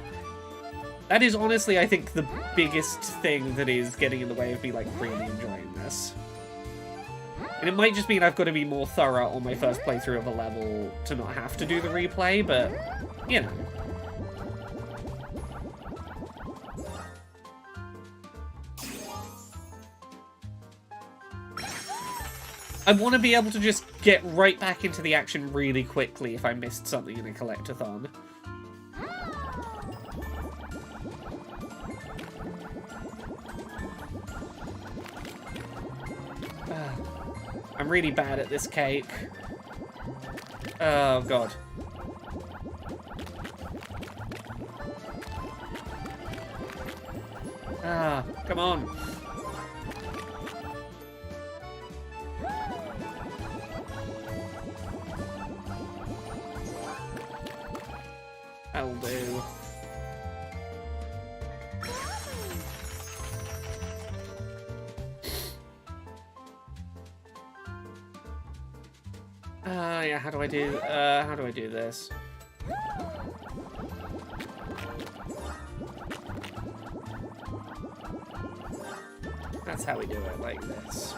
That is honestly, I think, the biggest thing that is getting in the way of me, like, really enjoying this. And it might just mean I've got to be more thorough on my first playthrough of a level to not have to do the replay, but, you know. I want to be able to just get right back into the action really quickly if I missed something in a collectathon. I'm really bad at this cake. Oh, God. Ah, come on. That'll do. Yeah, how do I do this? That's how we do it, like this.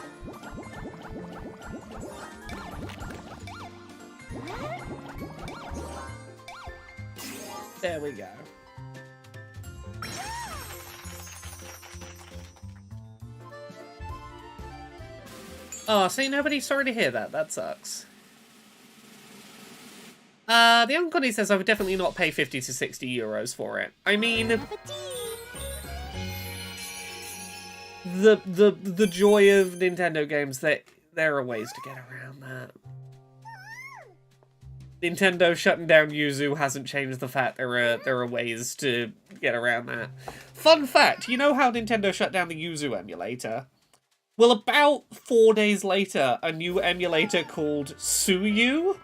There we go. Oh, see, nobody. Sorry to hear that. That sucks. The Unconnie says I would definitely not pay 50 to 60 euros for it. I mean, the joy of Nintendo games, there are ways to get around that. Nintendo shutting down Yuzu hasn't changed the fact there are ways to get around that. Fun fact, you know how Nintendo shut down the Yuzu emulator? Well, about 4 days later, a new emulator called Suyu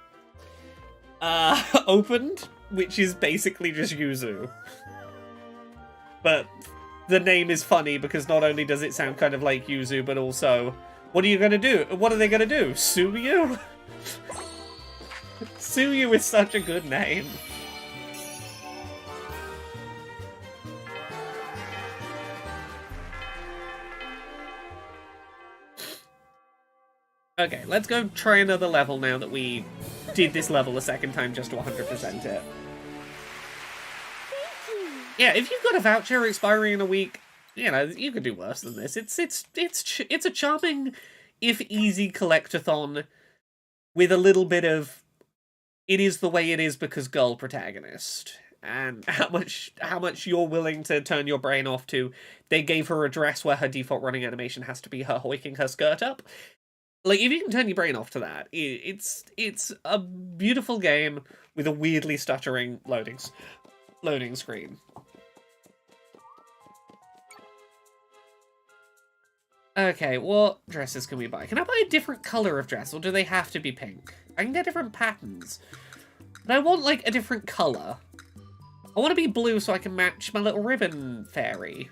opened, which is basically just Yuzu. But the name is funny because not only does it sound kind of like Yuzu, but also, what are you gonna do? What are they gonna do? Sue you? Sue you is such a good name. Okay, let's go try another level now that we did this level a second time just to 100% it. Yeah, if you've got a voucher expiring in a week, you know, you could do worse than this. It's a charming, if easy, collectathon with a little bit of it is the way it is because girl protagonist. And how much you're willing to turn your brain off to, they gave her a dress where her default running animation has to be her hoiking her skirt up. Like, if you can turn your brain off to that, it's a beautiful game with a weirdly stuttering loading screen. Okay, what dresses can we buy? Can I buy a different colour of dress, or do they have to be pink? I can get different patterns. But I want, like, a different colour. I want to be blue so I can match my little ribbon fairy.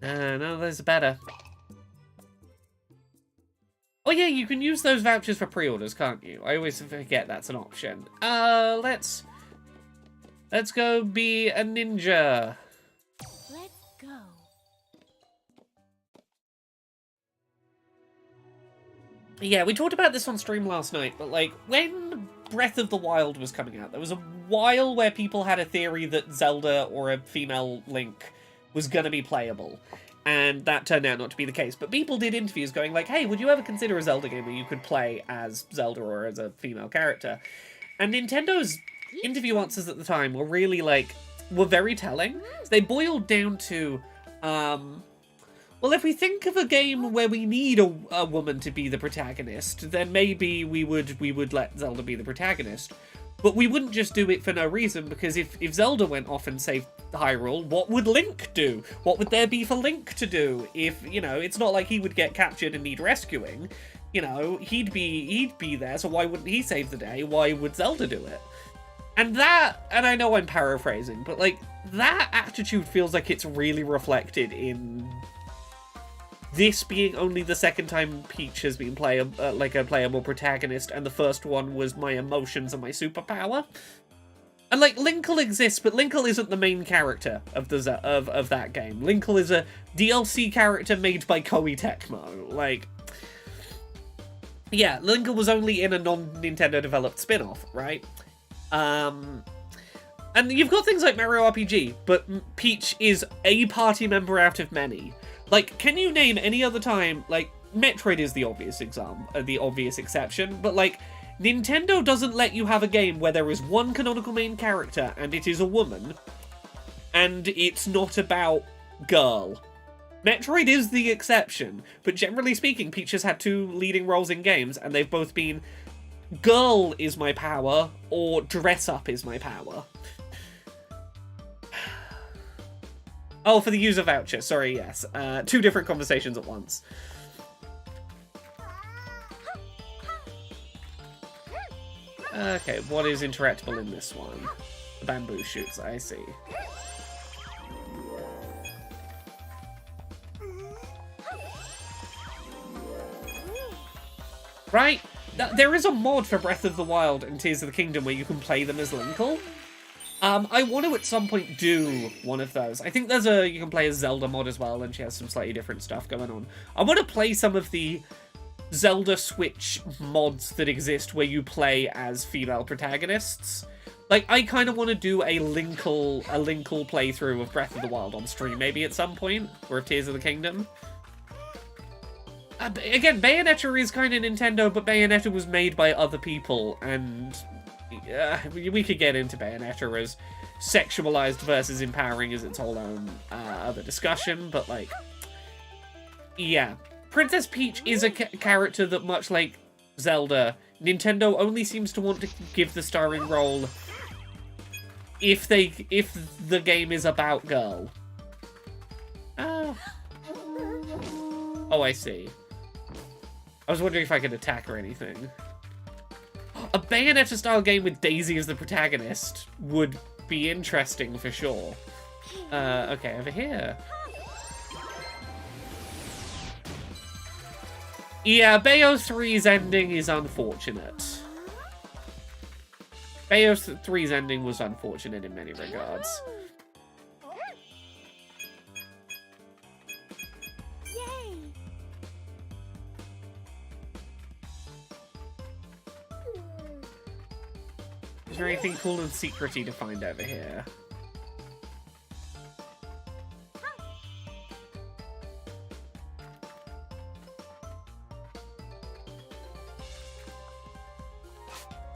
No, there's better. Oh yeah, you can use those vouchers for pre-orders, can't you? I always forget that's an option. Let's go be a ninja. Let's go. Yeah, we talked about this on stream last night, but like, when Breath of the Wild was coming out, there was a while where people had a theory that Zelda or a female Link was gonna be playable. And that turned out not to be the case. But people did interviews going like, hey, would you ever consider a Zelda game where you could play as Zelda or as a female character? And Nintendo's interview answers at the time were really, like, were very telling. They boiled down to, well, if we think of a game where we need a woman to be the protagonist, then maybe we would let Zelda be the protagonist. But we wouldn't just do it for no reason, because if Zelda went off and saved Hyrule, what would Link do? What would there be for Link to do? If, you know, it's not like he would get captured and need rescuing. You know, he'd be there, so why wouldn't he save the day? Why would Zelda do it? And that, and I know I'm paraphrasing, but, like, that attitude feels like it's really reflected in this being only the second time Peach has been a playable protagonist, and the first one was my emotions and my superpower. And, like, Linkle exists, but Linkle isn't the main character of that game. Linkle is a DLC character made by Koei Tecmo. Like, yeah, Linkle was only in a non-Nintendo developed spin-off, right? And you've got things like Mario RPG, but Peach is a party member out of many. Like, can you name any other time, like, Metroid is the obvious exception, but, like, Nintendo doesn't let you have a game where there is one canonical main character, and it is a woman, and it's not about girl. Metroid is the exception, but generally speaking, Peach has had two leading roles in games, and they've both been girl is my power, or dress up is my power. Oh, for the user voucher. Sorry, yes. Two different conversations at once. Okay, what is interactable in this one? The bamboo shoots, I see. Right? There is a mod for Breath of the Wild and Tears of the Kingdom where you can play them as Linkle. I want to at some point do one of those. I think you can play as Zelda mod as well, and she has some slightly different stuff going on. I want to play some of the Zelda Switch mods that exist where you play as female protagonists. Like, I kind of want to do a Linkle playthrough of Breath of the Wild on stream, maybe at some point, or of Tears of the Kingdom. Again, Bayonetta is kind of Nintendo, but Bayonetta was made by other people, and we could get into Bayonetta as sexualized versus empowering as its whole own other discussion, but, like, yeah. Princess Peach is a character that, much like Zelda, Nintendo only seems to want to give the starring role if the game is about girl. Oh, I see. I was wondering if I could attack or anything. A Bayonetta-style game with Daisy as the protagonist would be interesting for sure. Okay, over here. Yeah, Bayo 3's ending is unfortunate. Bayo 3's ending was unfortunate in many regards. Yay! Is there anything cool and secrety to find over here?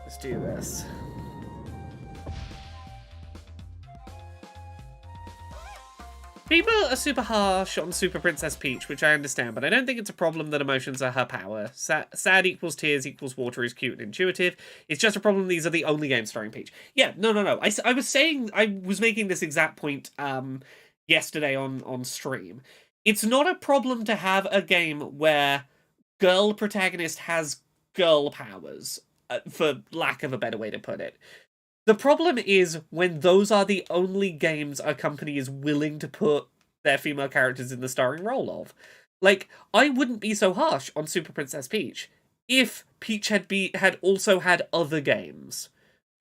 Let's do this. People are super harsh on Super Princess Peach, which I understand, but I don't think it's a problem that emotions are her power. Sad equals tears equals water is cute and intuitive. It's just a problem these are the only games starring Peach. Yeah, no. I was making this exact point yesterday on stream. It's not a problem to have a game where girl protagonist has girl powers, for lack of a better way to put it. The problem is when those are the only games a company is willing to put their female characters in the starring role of. Like, I wouldn't be so harsh on Super Princess Peach if Peach had also had other games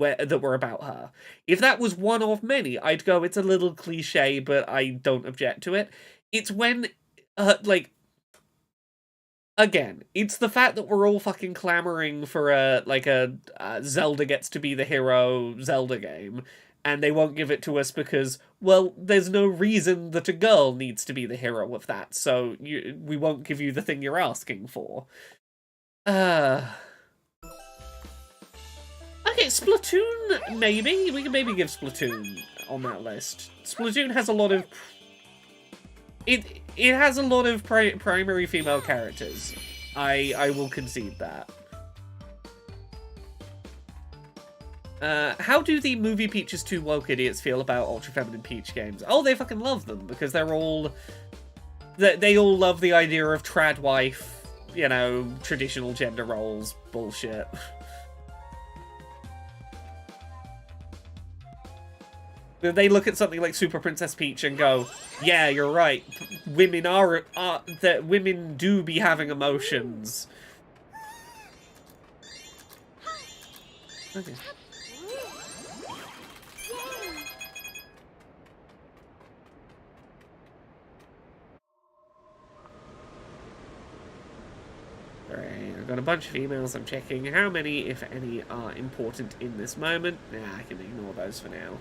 that were about her. If that was one of many, I'd go, it's a little cliche, but I don't object to it. It's when, again, it's the fact that we're all fucking clamoring for a Zelda gets to be the hero Zelda game, and they won't give it to us because, well, there's no reason that a girl needs to be the hero of that, so we won't give you the thing you're asking for. Okay, Splatoon, maybe? We can maybe give Splatoon on that list. Splatoon has a lot of... It has a lot of primary female characters. I will concede that. How do the movie Peaches 2 woke idiots feel about ultra feminine Peach games? Oh, they fucking love them because they're all... They all love the idea of trad wife, you know, traditional gender roles bullshit. They look at something like Super Princess Peach and go, yeah, you're right. Women that women do be having emotions. Okay. Alright, I've got a bunch of emails I'm checking. How many, if any, are important in this moment? Nah, I can ignore those for now.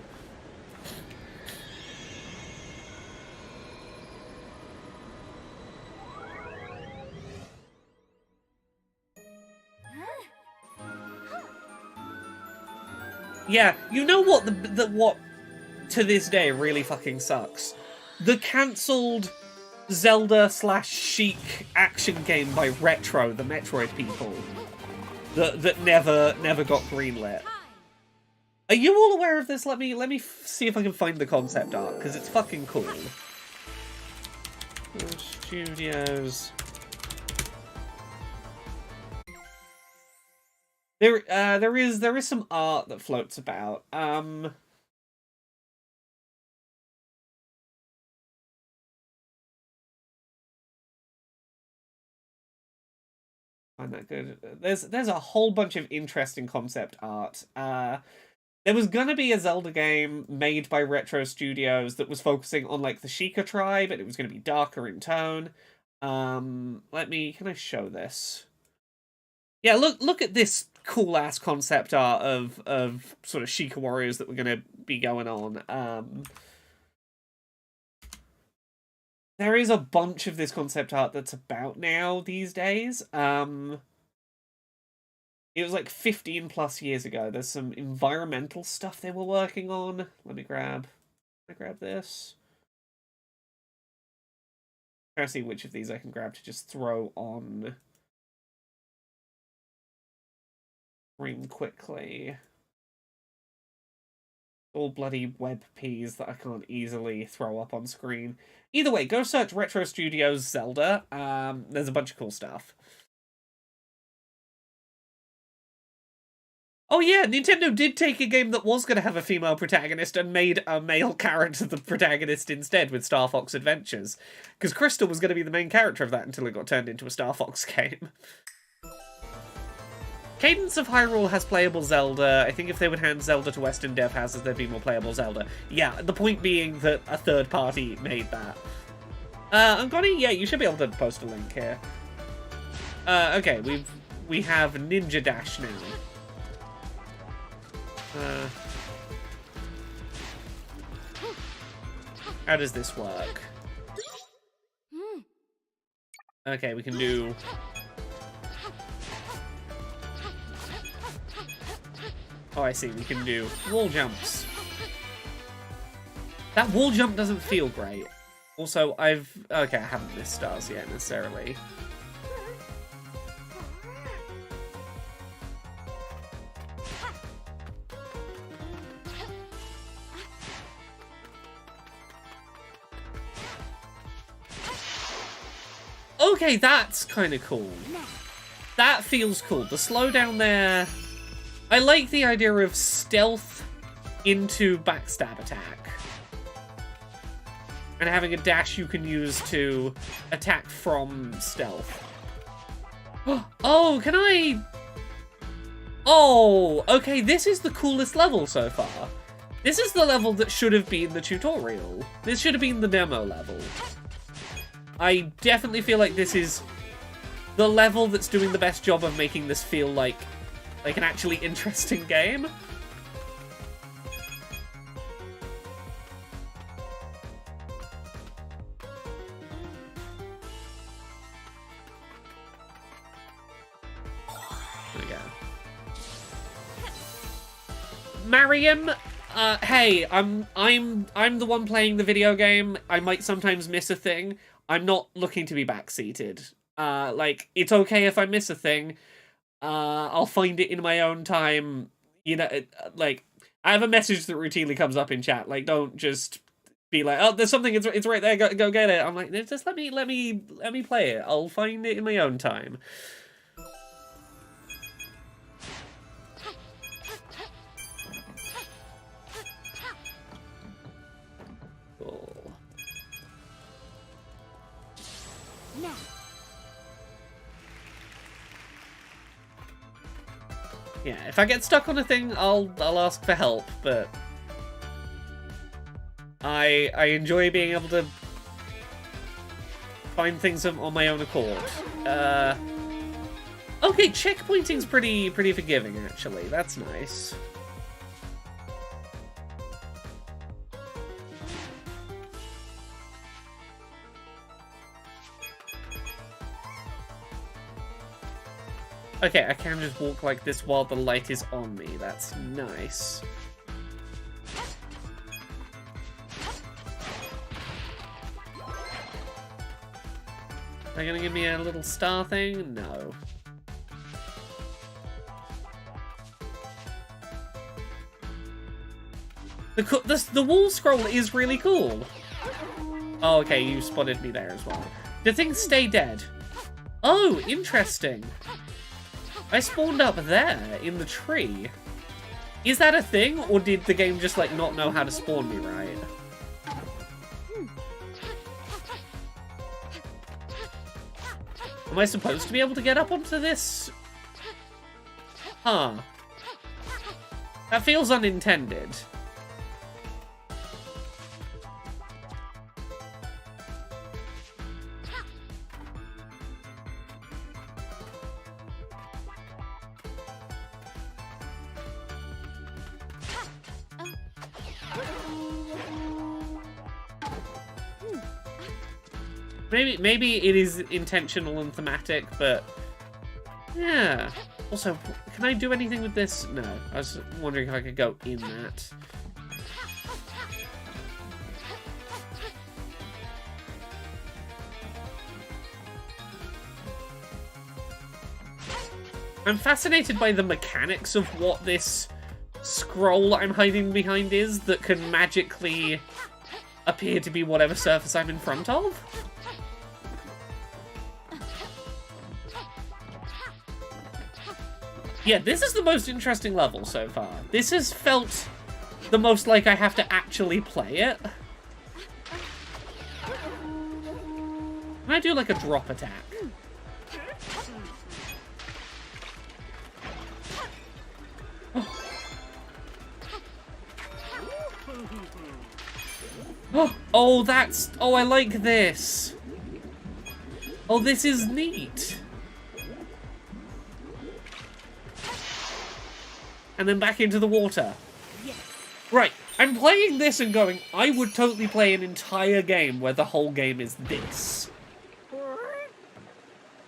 Yeah, you know what what to this day really fucking sucks? The cancelled Zelda/Sheik action game by Retro, the Metroid people, that never got greenlit. Are you all aware of this? Let me see if I can find the concept art, because it's fucking cool. Studios. There is some art that floats about. Find that good. There's a whole bunch of interesting concept art. There was gonna be a Zelda game made by Retro Studios that was focusing on like the Sheikah tribe, and it was gonna be darker in tone. Can I show this? Yeah, look at this cool ass concept art of sort of Sheikah warriors that were gonna be going on. There is a bunch of this concept art that's about now these days. It was like 15 plus years ago. There's some environmental stuff they were working on. Let me grab this. Try to see which of these I can grab to just throw on screen quickly. All bloody web peas that I can't easily throw up on screen. Either way, go search Retro Studios Zelda. There's a bunch of cool stuff. Oh yeah, Nintendo did take a game that was going to have a female protagonist and made a male character the protagonist instead with Star Fox Adventures. Because Crystal was going to be the main character of that until it got turned into a Star Fox game. Cadence of Hyrule has playable Zelda. I think if they would hand Zelda to Western dev houses, there'd be more playable Zelda. Yeah, the point being that a third party made that. Angoni, yeah, you should be able to post a link here. Okay, we have Ninja Dash now. How does this work? Okay, we can do... Oh, I see. We can do wall jumps. That wall jump doesn't feel great. Also, okay, I haven't missed stars yet, necessarily. Okay, that's kind of cool. That feels cool. The slowdown there... I like the idea of stealth into backstab attack. And having a dash you can use to attack from stealth. Oh, can I... Oh, okay, this is the coolest level so far. This is the level that should have been the tutorial. This should have been the demo level. I definitely feel like this is the level that's doing the best job of making this feel like an actually interesting game. There we go. Mariam, hey, I'm the one playing the video game. I might sometimes miss a thing. I'm not looking to be backseated. Like, it's okay if I miss a thing. I'll find it in my own time. You know, like, I have a message that routinely comes up in chat. Like, don't just be like, oh, there's something, it's right there, go get it. I'm like, just let me play it. I'll find it in my own time. Cool. Now. Yeah, if I get stuck on a thing, I'll ask for help, but I enjoy being able to find things on my own accord. Okay, checkpointing's pretty forgiving, actually. That's nice. Okay, I can just walk like this while the light is on me. That's nice. Are they gonna give me a little star thing? No. The wall scroll is really cool. Oh, okay, you spotted me there as well. Do things stay dead? Oh, interesting. I spawned up there, in the tree. Is that a thing, or did the game just, like, not know how to spawn me right? Am I supposed to be able to get up onto this? Huh. That feels unintended. Maybe it is intentional and thematic, but yeah. Also, can I do anything with this? No. I was wondering if I could go in that. I'm fascinated by the mechanics of what this scroll I'm hiding behind is that can magically appear to be whatever surface I'm in front of. Yeah, this is the most interesting level so far. This has felt the most like I have to actually play it. Can I do like a drop attack? Oh, that's... Oh, I like this. Oh, this is neat. And then back into the water. Right, I'm playing this and going, I would totally play an entire game where the whole game is this.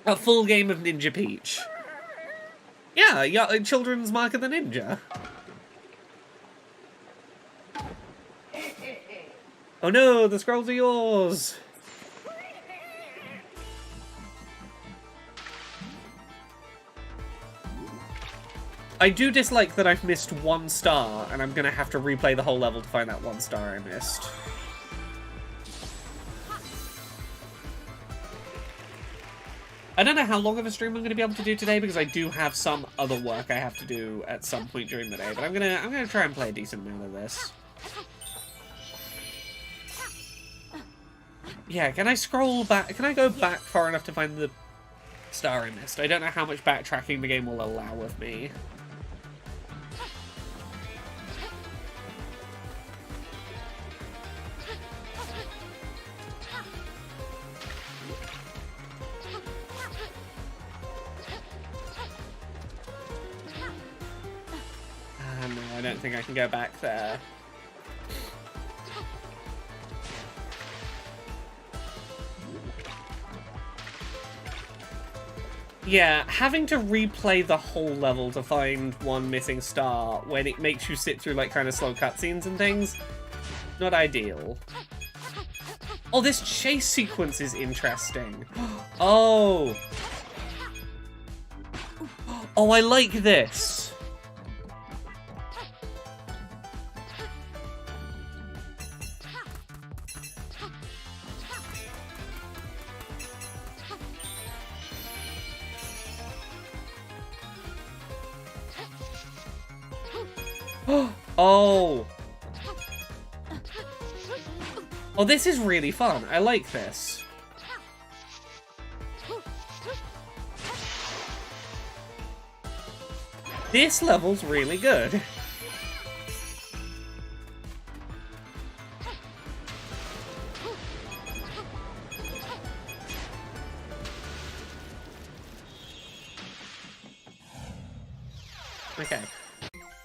A full game of Ninja Peach. Yeah, Children's Mark of the Ninja. Oh no, the scrolls are yours. I do dislike that I've missed 1 star, and I'm gonna have to replay the whole level to find that 1 star I missed. I don't know how long of a stream I'm gonna be able to do today because I do have some other work I have to do at some point during the day, but I'm gonna try and play a decent amount of this. Yeah, can I scroll back? Can I go back far enough to find the star I missed? I don't know how much backtracking the game will allow of me. No, I don't think I can go back there. Yeah, having to replay the whole level to find 1 missing star when it makes you sit through like kind of slow cutscenes and things, not ideal. Oh, this chase sequence is interesting. Oh. Oh, I like this. Oh. Oh, this is really fun. I like this. This level's really good. Okay.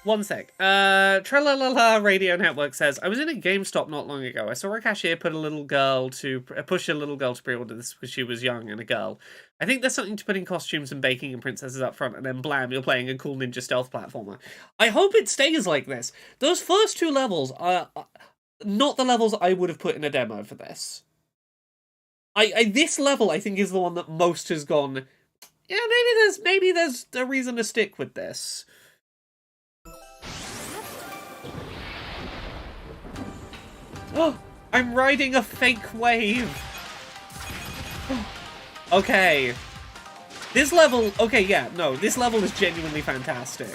1 sec. Tralalala Radio Network says, I was in a GameStop not long ago. I saw a cashier push a little girl to pre-order this because she was young and a girl. I think there's something to putting costumes and baking and princesses up front, and then blam, you're playing a cool ninja stealth platformer. I hope it stays like this. Those first 2 levels are not the levels I would have put in a demo for this. This level, I think, is the one that most has gone, yeah, maybe there's a reason to stick with this. Oh, I'm riding a fake wave. Okay. This level, okay, yeah, no, this level is genuinely fantastic.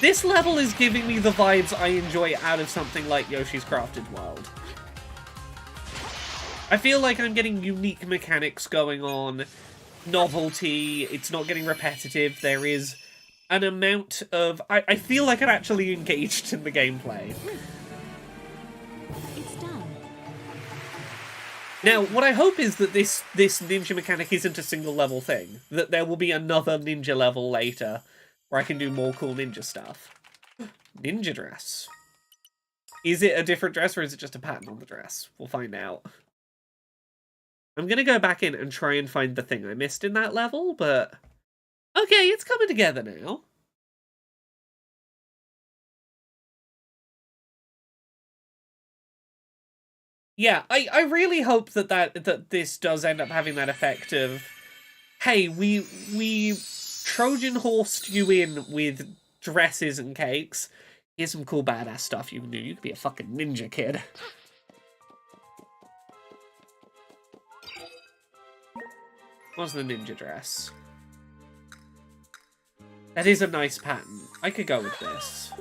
This level is giving me the vibes I enjoy out of something like Yoshi's Crafted World. I feel like I'm getting unique mechanics going on, novelty, it's not getting repetitive, there is an amount of... I feel like I'm actually engaged in the gameplay. Now, what I hope is that this ninja mechanic isn't a single level thing. That there will be another ninja level later, where I can do more cool ninja stuff. Ninja dress. Is it a different dress, or is it just a pattern on the dress? We'll find out. I'm gonna go back in and try and find the thing I missed in that level, but... Okay, it's coming together now. Yeah, I really hope that this does end up having that effect of, hey, we Trojan horsed you in with dresses and cakes. Here's some cool badass stuff you can do. You could be a fucking ninja kid. What's the ninja dress? That is a nice pattern. I could go with this.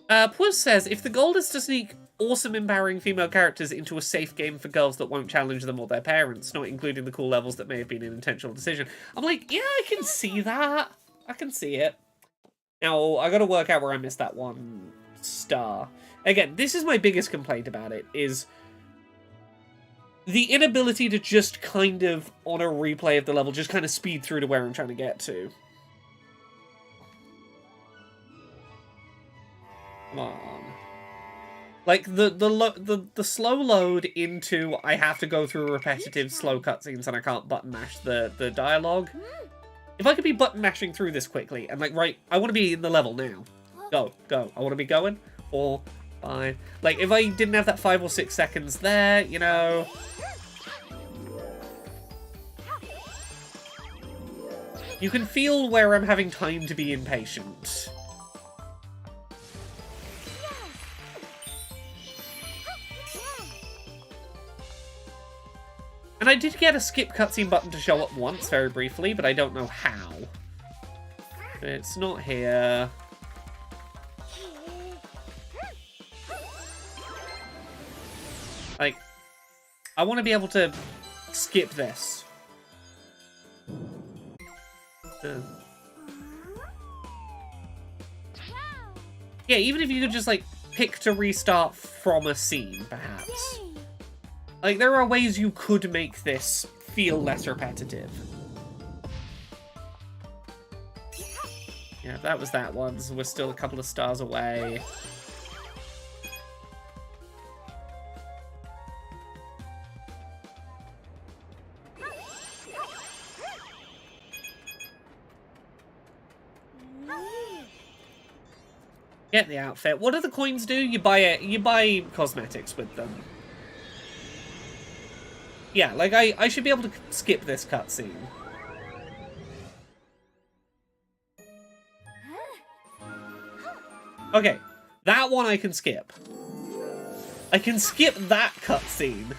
Puss says, if the goal is to sneak awesome, empowering female characters into a safe game for girls that won't challenge them or their parents, not including the cool levels that may have been an intentional decision. I'm like, yeah, I can see that. I can see it. Now, I gotta work out where I missed that one star. Again, this is my biggest complaint about it, is the inability to just kind of, on a replay of the level, just kind of speed through to where I'm trying to get to. Come on. Like, the slow load into I have to go through repetitive slow cutscenes and I can't button mash the dialogue. If I could be button mashing through this quickly and like, right, I want to be in the level now. Go. I want to be going. 4, 5. Like, if I didn't have that 5 or 6 seconds there, you know. You can feel where I'm having time to be impatient. And I did get a skip cutscene button to show up once, very briefly, but I don't know how. It's not here. Like, I want to be able to skip this. Yeah, even if you could just, like, pick to restart from a scene, perhaps. Like, there are ways you could make this feel less repetitive. Yeah, that was that one, so we're still a couple of stars away. Get the outfit. What do the coins do? You buy it. You buy cosmetics with them. Yeah, like, I should be able to skip this cutscene. Okay, that one I can skip. I can skip that cutscene.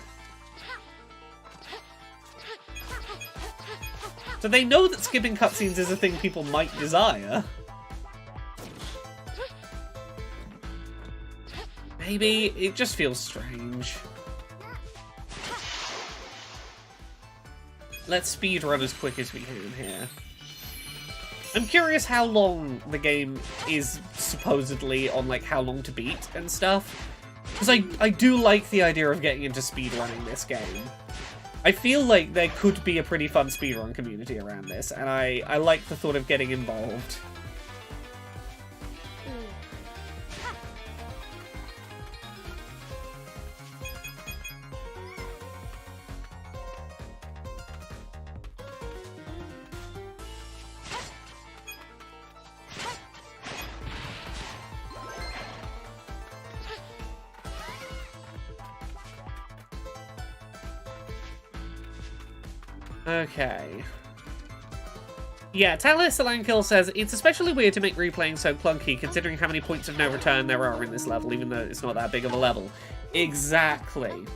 So they know that skipping cutscenes is a thing people might desire. Maybe it just feels strange. Let's speedrun as quick as we can here. I'm curious how long the game is supposedly on, like, how long to beat and stuff. Because I do like the idea of getting into speedrunning this game. I feel like there could be a pretty fun speedrun community around this, and I like the thought of getting involved. Okay. Yeah, Talis Alankil says, it's especially weird to make replaying so clunky, considering how many points of no return there are in this level, even though it's not that big of a level. Exactly.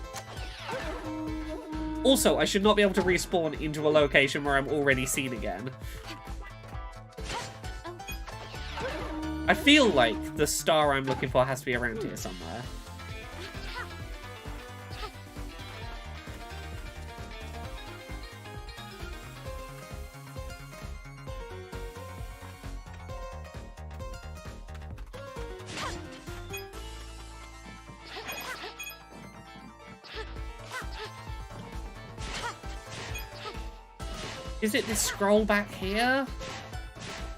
Also, I should not be able to respawn into a location where I'm already seen again. I feel like the star I'm looking for has to be around here somewhere. Is it this scroll back here?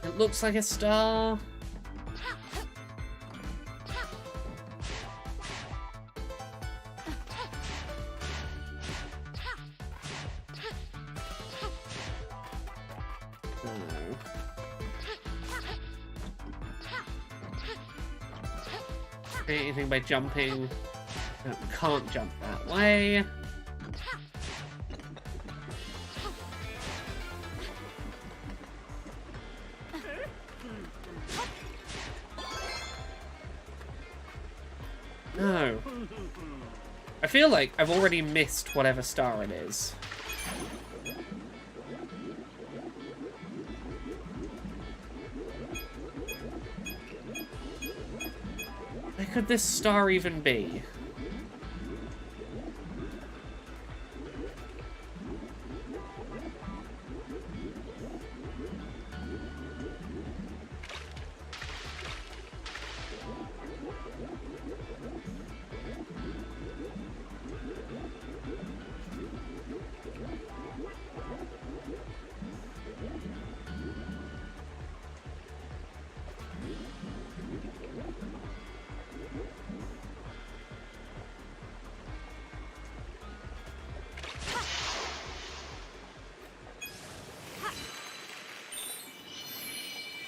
It looks like a star. No. Anything by jumping? No, can't jump that way. No. I feel like I've already missed whatever star it is. Where could this star even be?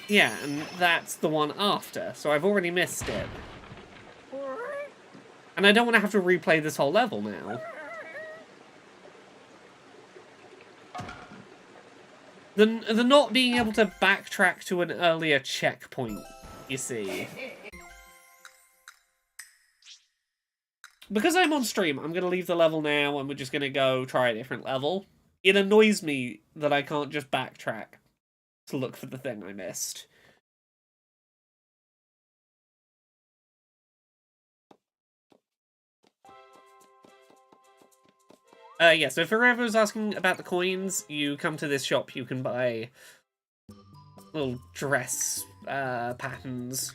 Yeah, and that's the one after, so I've already missed it. And I don't want to have to replay this whole level now. The not being able to backtrack to an earlier checkpoint, you see. Because I'm on stream, I'm going to leave the level now and we're just going to go try a different level. It annoys me that I can't just backtrack to look for the thing I missed. Yeah, so for whoever was asking about the coins, you come to this shop, you can buy little dress patterns.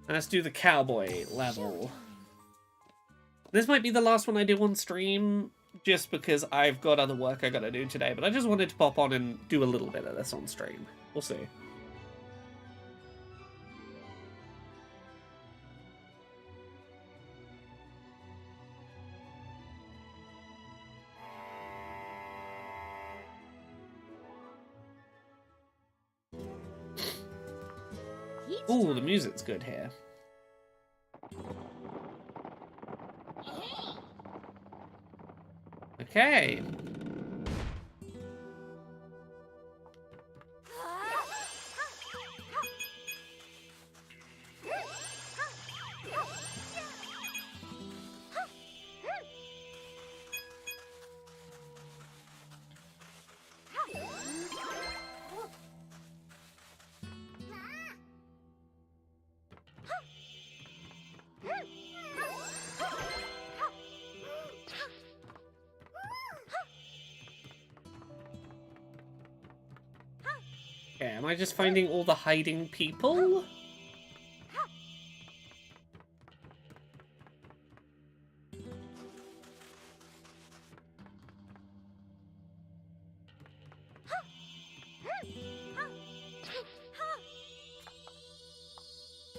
And let's do the cowboy level. This might be the last one I do on stream, just because I've got other work I gotta do today, but I just wanted to pop on and do a little bit of this on stream. We'll see. Ooh, the music's good here. Okay. Okay, am I just finding all the hiding people?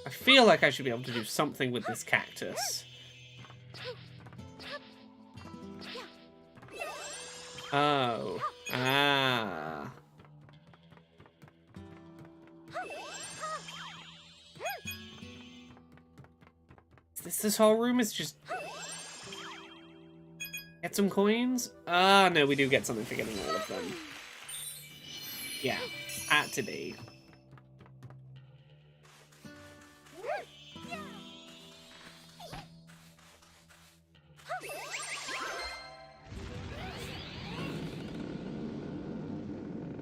I feel like I should be able to do something with this cactus. Oh. Ah. This whole room is just... Get some coins? Ah, no, we do get something for getting all of them. Yeah, had to be.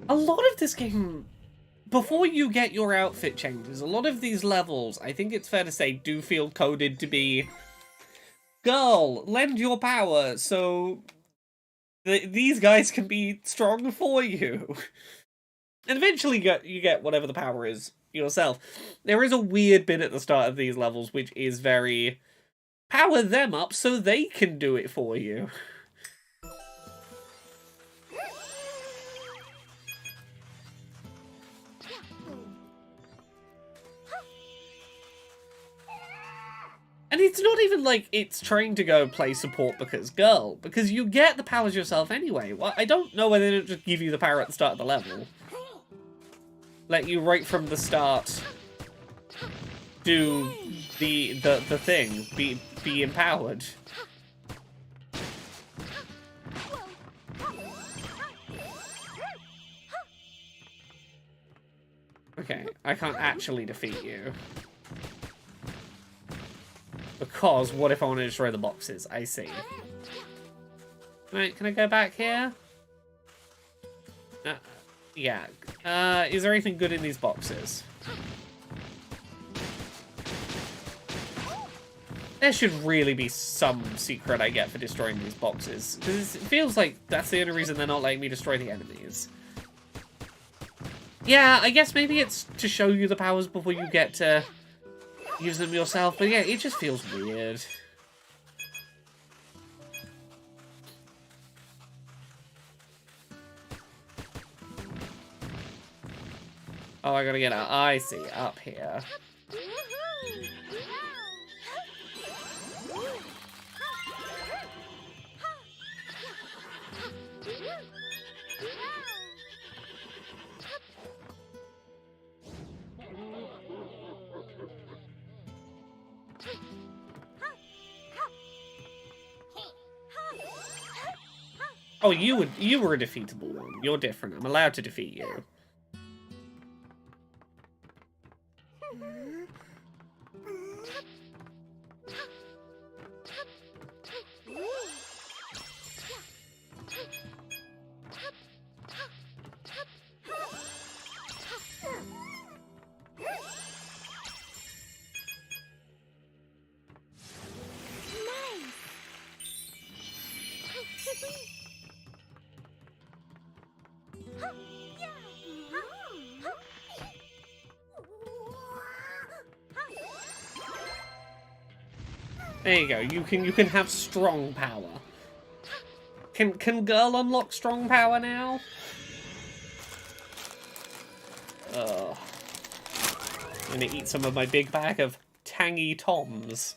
A lot of this game, before you get your outfit changes, a lot of these levels, I think it's fair to say, do feel coded to be, girl, lend your power so these guys can be strong for you. And eventually you get whatever the power is yourself. There is a weird bit at the start of these levels which is very, power them up so they can do it for you. And it's not even like it's trying to go play support because girl, because you get the powers yourself anyway. Well, I don't know whether they don't just give you the power at the start of the level. Let you right from the start do the thing, be empowered. Okay, I can't actually defeat you. Because what if I want to destroy the boxes? I see. Right, can I go back here? Yeah. Is there anything good in these boxes? There should really be some secret I get for destroying these boxes. Because it feels like that's the only reason they're not letting me destroy the enemies. Yeah, I guess maybe it's to show you the powers before you get to use them yourself. But yeah, it just feels weird. Oh, I gotta get out. I see, up here. Oh, you were a defeatable one. You're different. I'm allowed to defeat you. There you go. You can have strong power. Can girl unlock strong power now? Ugh. I'm gonna eat some of my big bag of tangy Toms.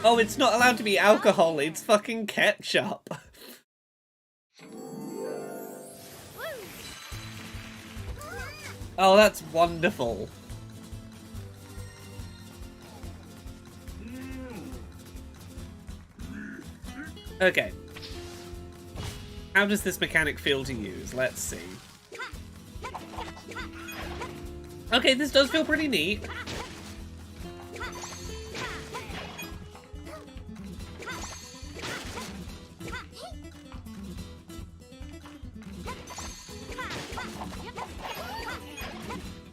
Oh, it's not allowed to be alcohol, it's fucking ketchup. Oh, that's wonderful. Okay. How does this mechanic feel to use? Let's see. Okay, this does feel pretty neat.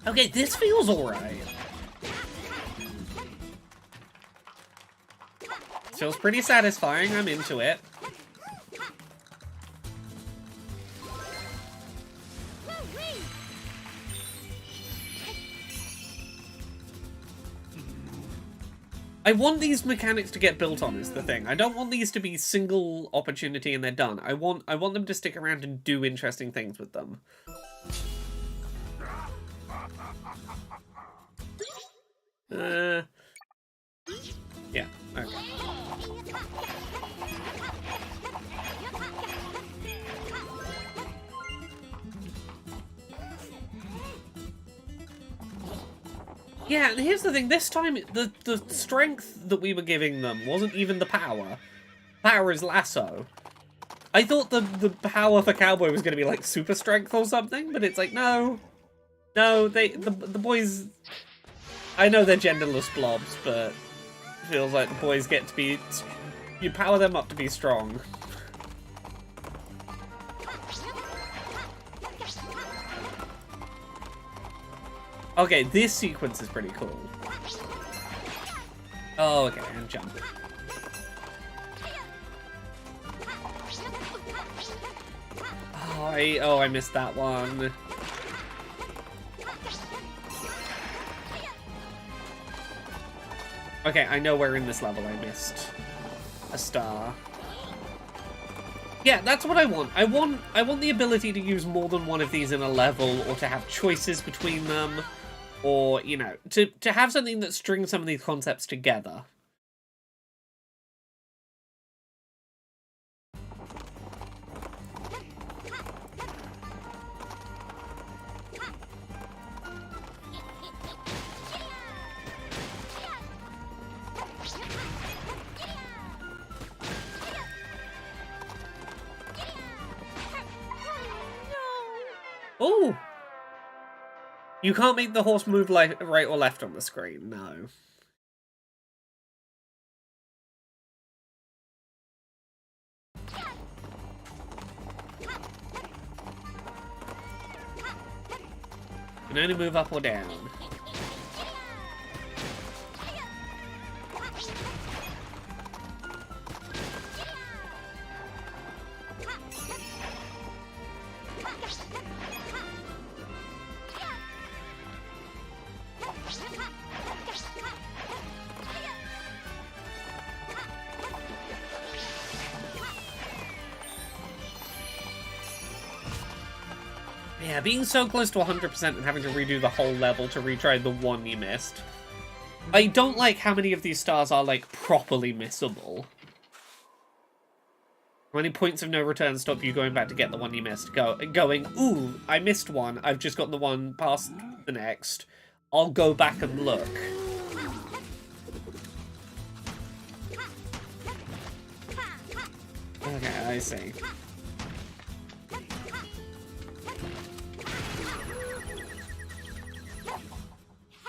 Okay, this feels alright. Feels pretty satisfying, I'm into it. I want these mechanics to get built on is the thing. I don't want these to be single opportunity and they're done. I want them to stick around and do interesting things with them. Yeah, okay. Yeah, and here's the thing, this time, the strength that we were giving them wasn't even the power. Power is lasso. I thought the power for Cowboy was going to be like super strength or something, but it's like, no. No, the boys... I know they're genderless blobs, but it feels like the boys get to be... You power them up to be strong. Okay, this sequence is pretty cool. Oh, okay, and jump. Oh, I missed that one. Okay, I know where in this level I missed a star. Yeah, that's what I want. I want the ability to use more than one of these in a level, or to have choices between them, or, you know, to have something that strings some of these concepts together. Oh! You can't make the horse move right or left on the screen, no. You can only move up or down. Yeah, being so close to 100% and having to redo the whole level to retry the one you missed. I don't like how many of these stars are, like, properly missable. How many points of no return stop you going back to get the one you missed? Going, ooh, I missed one, I've just got the one past the next. I'll go back and look. Okay, I see.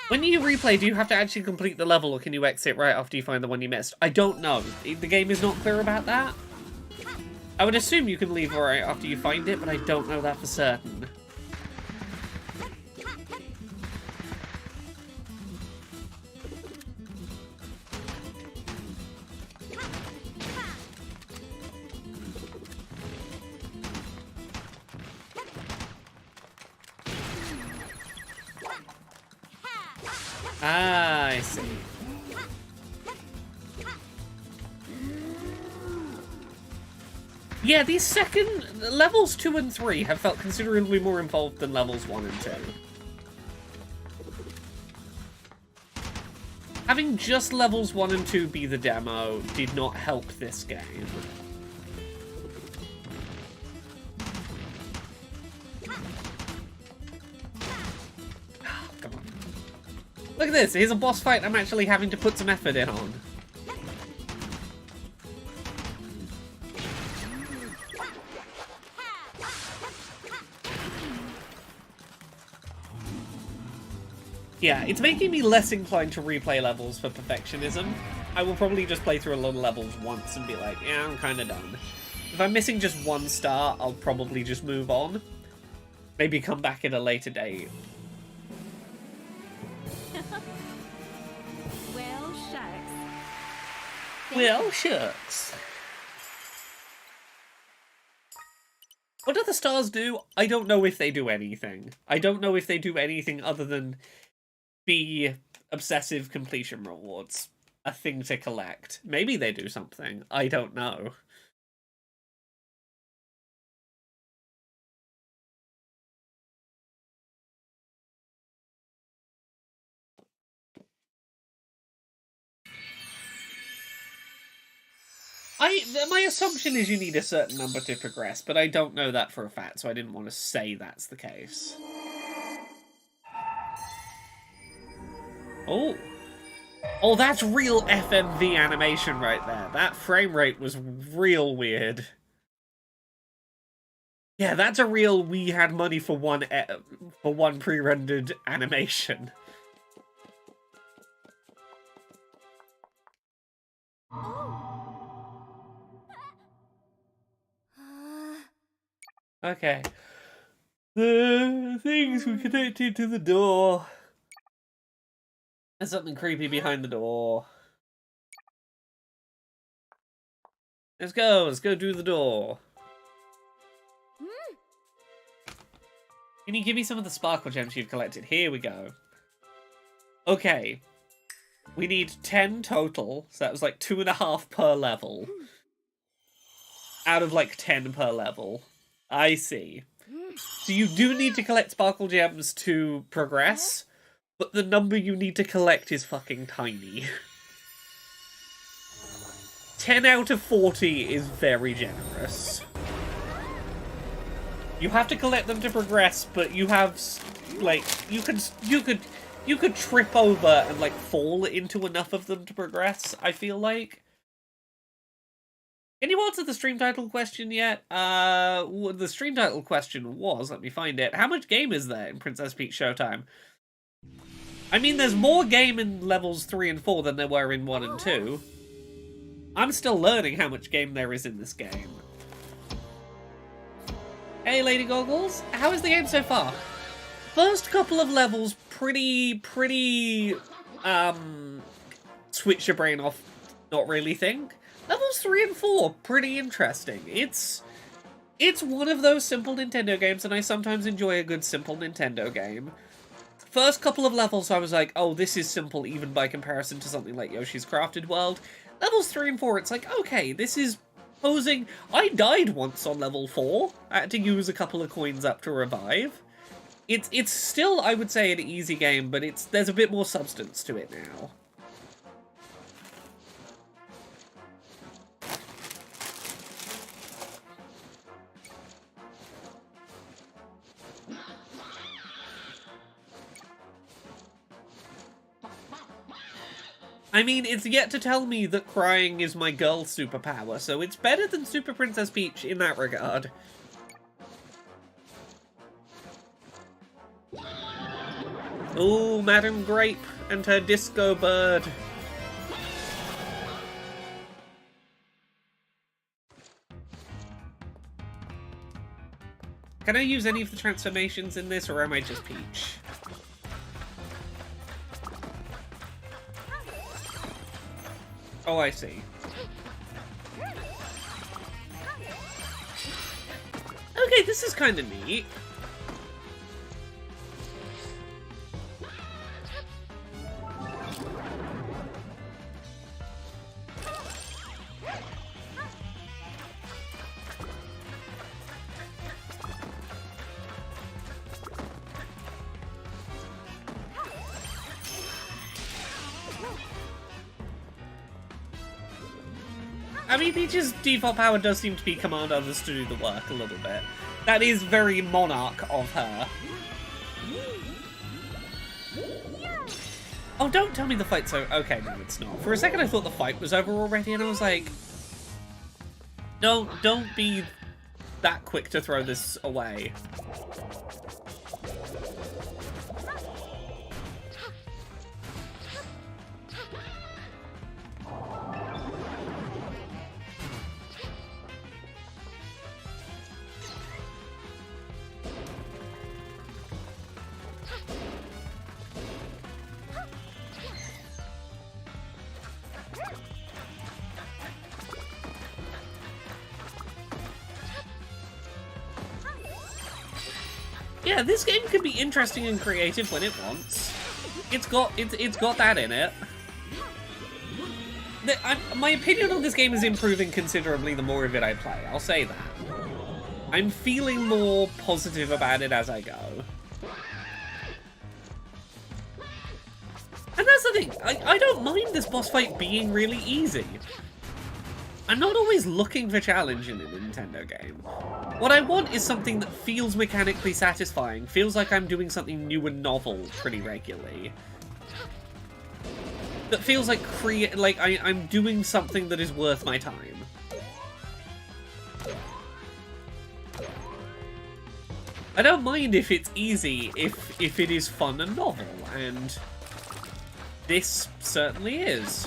When you replay, do you have to actually complete the level, or can you exit right after you find the one you missed? I don't know. The game is not clear about that. I would assume you can leave right after you find it, but I don't know that for certain. Ah, I see. Yeah, these second levels 2 and 3 have felt considerably more involved than levels 1 and 2. Having just levels 1 and 2 be the demo did not help this game. Look at this, here's a boss fight I'm actually having to put some effort in on. Yeah, it's making me less inclined to replay levels for perfectionism. I will probably just play through a lot of levels once and be like, yeah, I'm kind of done. If I'm missing just one star, I'll probably just move on. Maybe come back at a later date. Well, shucks. What do the stars do? I don't know if they do anything. I don't know if they do anything other than be obsessive completion rewards. A thing to collect. Maybe they do something. I don't know. My assumption is you need a certain number to progress, but I don't know that for a fact, so I didn't want to say that's the case. Oh. Oh, that's real FMV animation right there. That frame rate was real weird. Yeah, that's a real we had money for one pre-rendered animation. Okay. The things we connected to the door. There's something creepy behind the door. Let's go do the door. Can you give me some of the sparkle gems you've collected? Here we go. Okay. We need 10 total, so that was like 2.5 per level. Out of like 10 per level. I see. So you do need to collect sparkle gems to progress, but the number you need to collect is fucking tiny. 10 out of 40 is very generous. You have to collect them to progress, but you have, like, you could trip over and, like, fall into enough of them to progress, I feel like. Can you answer the stream title question yet? The stream title question was, let me find it, how much game is there in Princess Peach Showtime? I mean, there's more game in levels 3 and 4 than there were in 1 and 2. I'm still learning how much game there is in this game. Hey, Lady Goggles, how is the game so far? First couple of levels, pretty, switch your brain off, not really think. Levels 3 and 4, pretty interesting. It's one of those simple Nintendo games, and I sometimes enjoy a good simple Nintendo game. First couple of levels, I was like, oh, this is simple even by comparison to something like Yoshi's Crafted World. Levels 3 and 4, it's like, okay, this is posing... I died once on level 4. I had to use a couple of coins up to revive. It's still, I would say, an easy game, but there's a bit more substance to it now. I mean, it's yet to tell me that crying is my girl superpower, so it's better than Super Princess Peach in that regard. Ooh, Madame Grape and her disco bird. Can I use any of the transformations in this, or am I just Peach? Oh, I see. Okay, this is kind of neat. I mean, Peach's default power does seem to be command others to do the work a little bit. That is very Monarch of her. Oh, don't tell me the fight's over. Okay, no, it's not. For a second I thought the fight was over already, and I was like... Don't be that quick to throw this away. Yeah, this game can be interesting and creative when it wants. It's got that in it. My opinion on this game is improving considerably the more of it I play. I'll say that. I'm feeling more positive about it as I go. And that's the thing. I don't mind this boss fight being really easy. I'm not always looking for challenge in a Nintendo game. What I want is something that feels mechanically satisfying, feels like I'm doing something new and novel pretty regularly. That feels like I'm doing something that is worth my time. I don't mind if it's easy, if it is fun and novel, and this certainly is.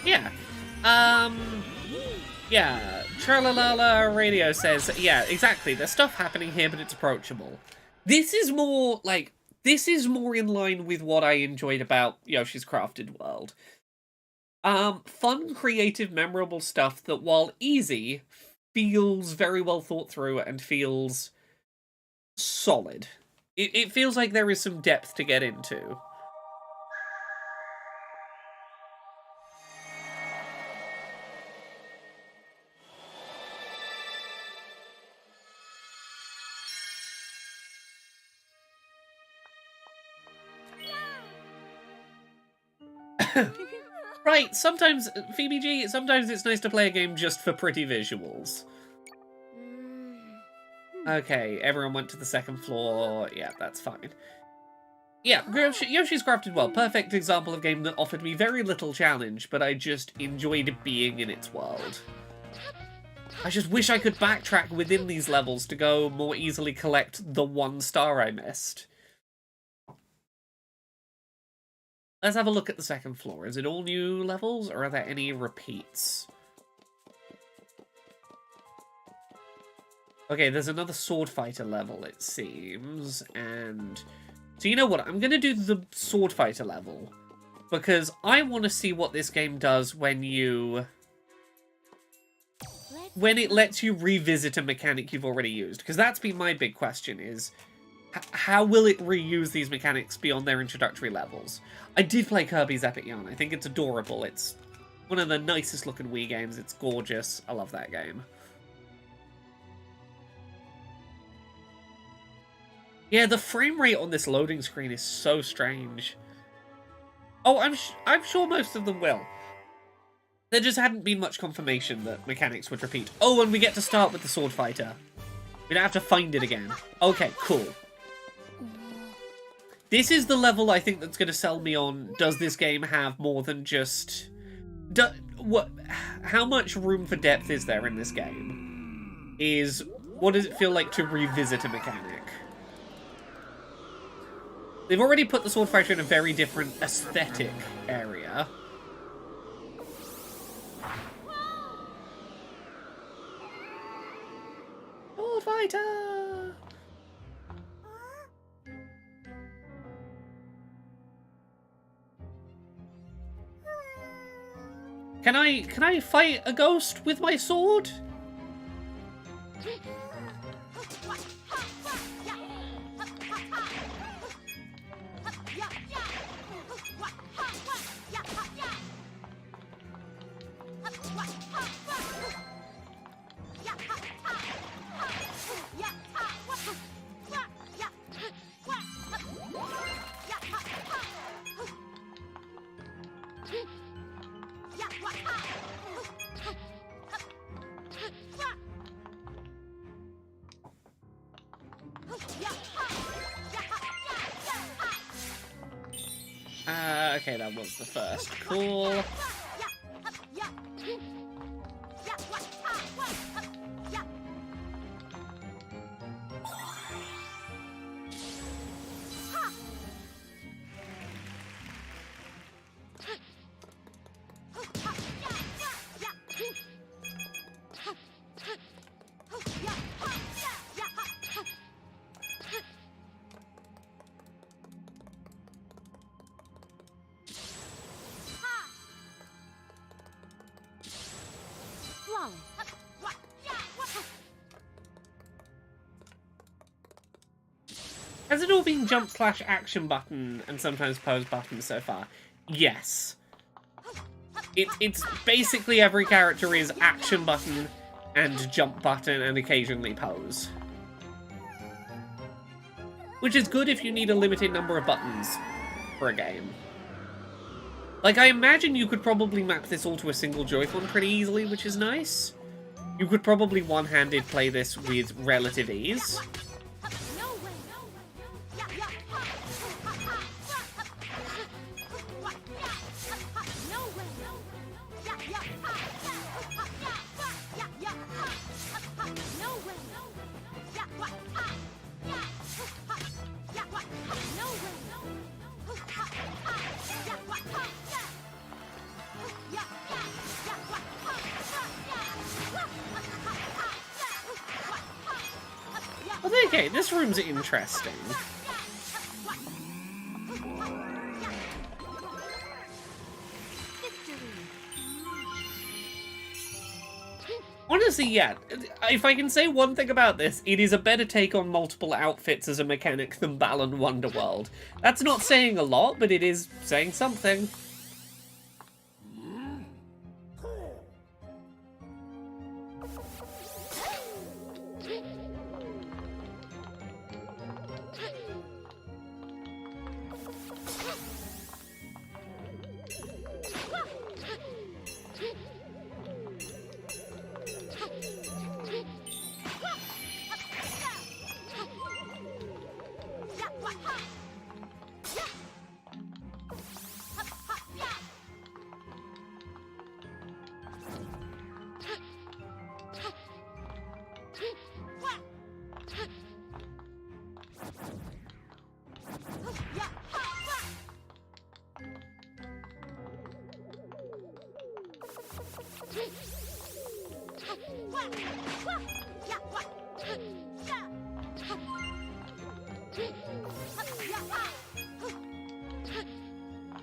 Yeah. Yeah. Tralalala Radio says, yeah, exactly. There's stuff happening here, but it's approachable. This is more, in line with what I enjoyed about Yoshi's Crafted World. Fun, creative, memorable stuff that, while easy, feels very well thought through and feels solid. It feels like there is some depth to get into. Right, sometimes, Phoebe G, sometimes it's nice to play a game just for pretty visuals. Okay, everyone went to the second floor. Yeah, that's fine. Yeah, Yoshi's Crafted World. Perfect example of game that offered me very little challenge, but I just enjoyed being in its world. I just wish I could backtrack within these levels to go more easily collect the 1 star I missed. Let's have a look at the second floor. Is it all new levels, or are there any repeats? Okay, there's another sword fighter level, it seems, and... So you know what, I'm going to do the sword fighter level, because I want to see what this game does when you... when it lets you revisit a mechanic you've already used, because that's been my big question, is... how will it reuse these mechanics beyond their introductory levels? I did play Kirby's Epic Yarn. I think it's adorable. It's one of the nicest looking Wii games. It's gorgeous. I love that game. Yeah, the frame rate on this loading screen is so strange. Oh, I'm sure most of them will. There just hadn't been much confirmation that mechanics would repeat. Oh, and we get to start with the sword fighter. We don't have to find it again. Okay, cool. This is the level I think that's going to sell me on, does this game have more than just... how much room for depth is there in this game? What does it feel like to revisit a mechanic? They've already put the sword fighter in a very different aesthetic area. Sword fighter! Can I fight a ghost with my sword? Okay, that was the first. Cool. Has it all been jump/action button and sometimes pose button so far? Yes. It's basically every character is action button and jump button and occasionally pose. Which is good if you need a limited number of buttons for a game. Like, I imagine you could probably map this all to a single Joy-Con pretty easily, which is nice. You could probably one-handed play this with relative ease. Well, okay, this room's interesting. Honestly, yeah, if I can say one thing about this, it is a better take on multiple outfits as a mechanic than Balan Wonderworld. That's not saying a lot, but it is saying something.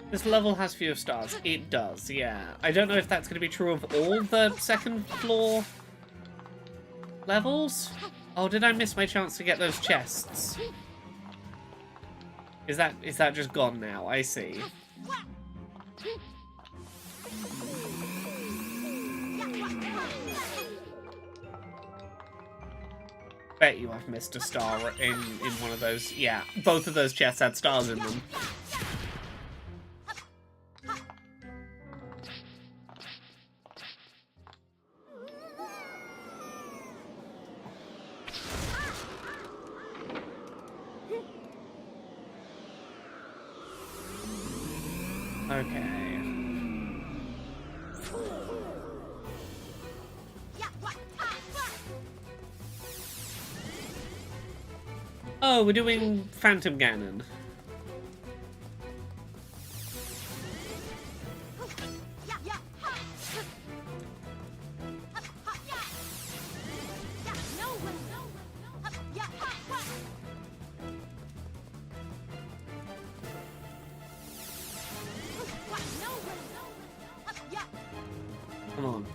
This level has fewer stars. It does, yeah. I don't know if that's going to be true of all the second floor levels. Oh, did I miss my chance to get those chests? Is that just gone now? I see. Bet you I've missed a star in one of those. Yeah, both of those chests had stars in them. Okay. Oh, we're doing Phantom Ganon. Come on.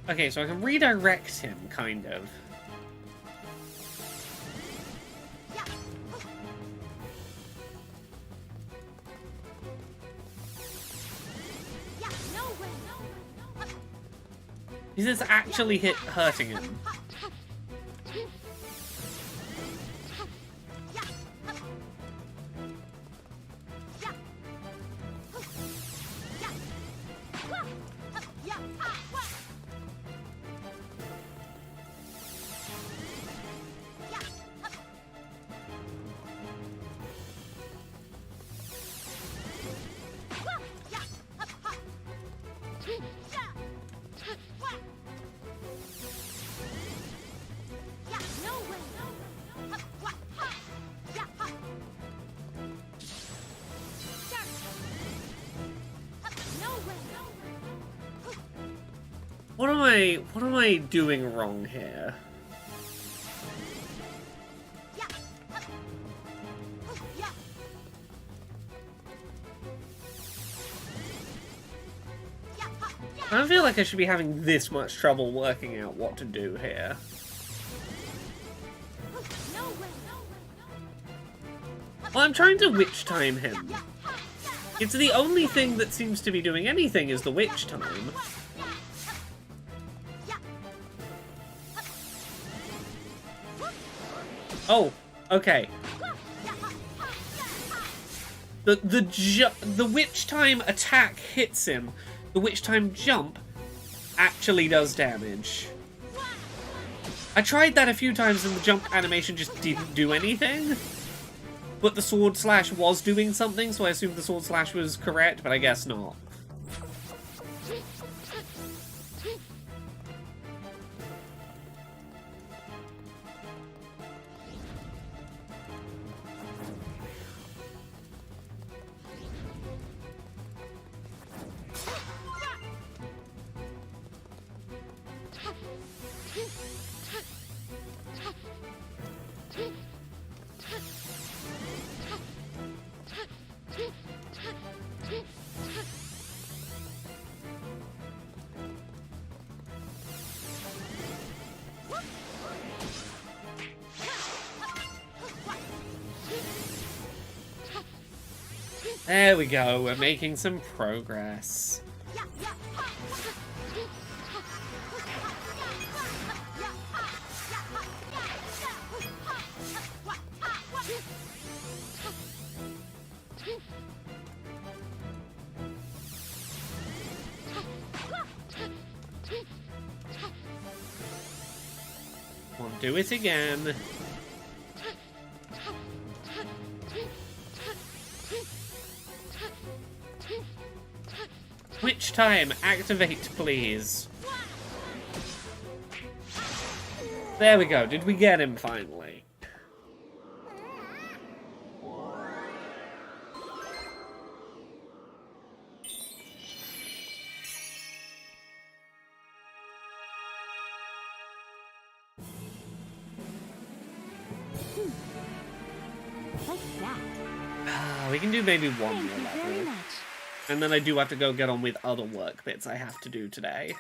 Okay, so I can redirect him, kind of. Is this actually hurting him? What am I doing wrong here? I don't feel like I should be having this much trouble working out what to do here. Well, I'm trying to witch time him. It's the only thing that seems to be doing anything is the witch time. Oh, okay. The witch time attack hits him. The witch time jump actually does damage. I tried that a few times and the jump animation just didn't do anything. But the sword slash was doing something, so I assumed the sword slash was correct, but I guess not. There we go, we're making some progress. We'll do it again. Switch time. Activate, please. There we go. Did we get him finally? What's that? We can do maybe one Thank more you very level. much. And then I do have to go get on with other work bits I have to do today.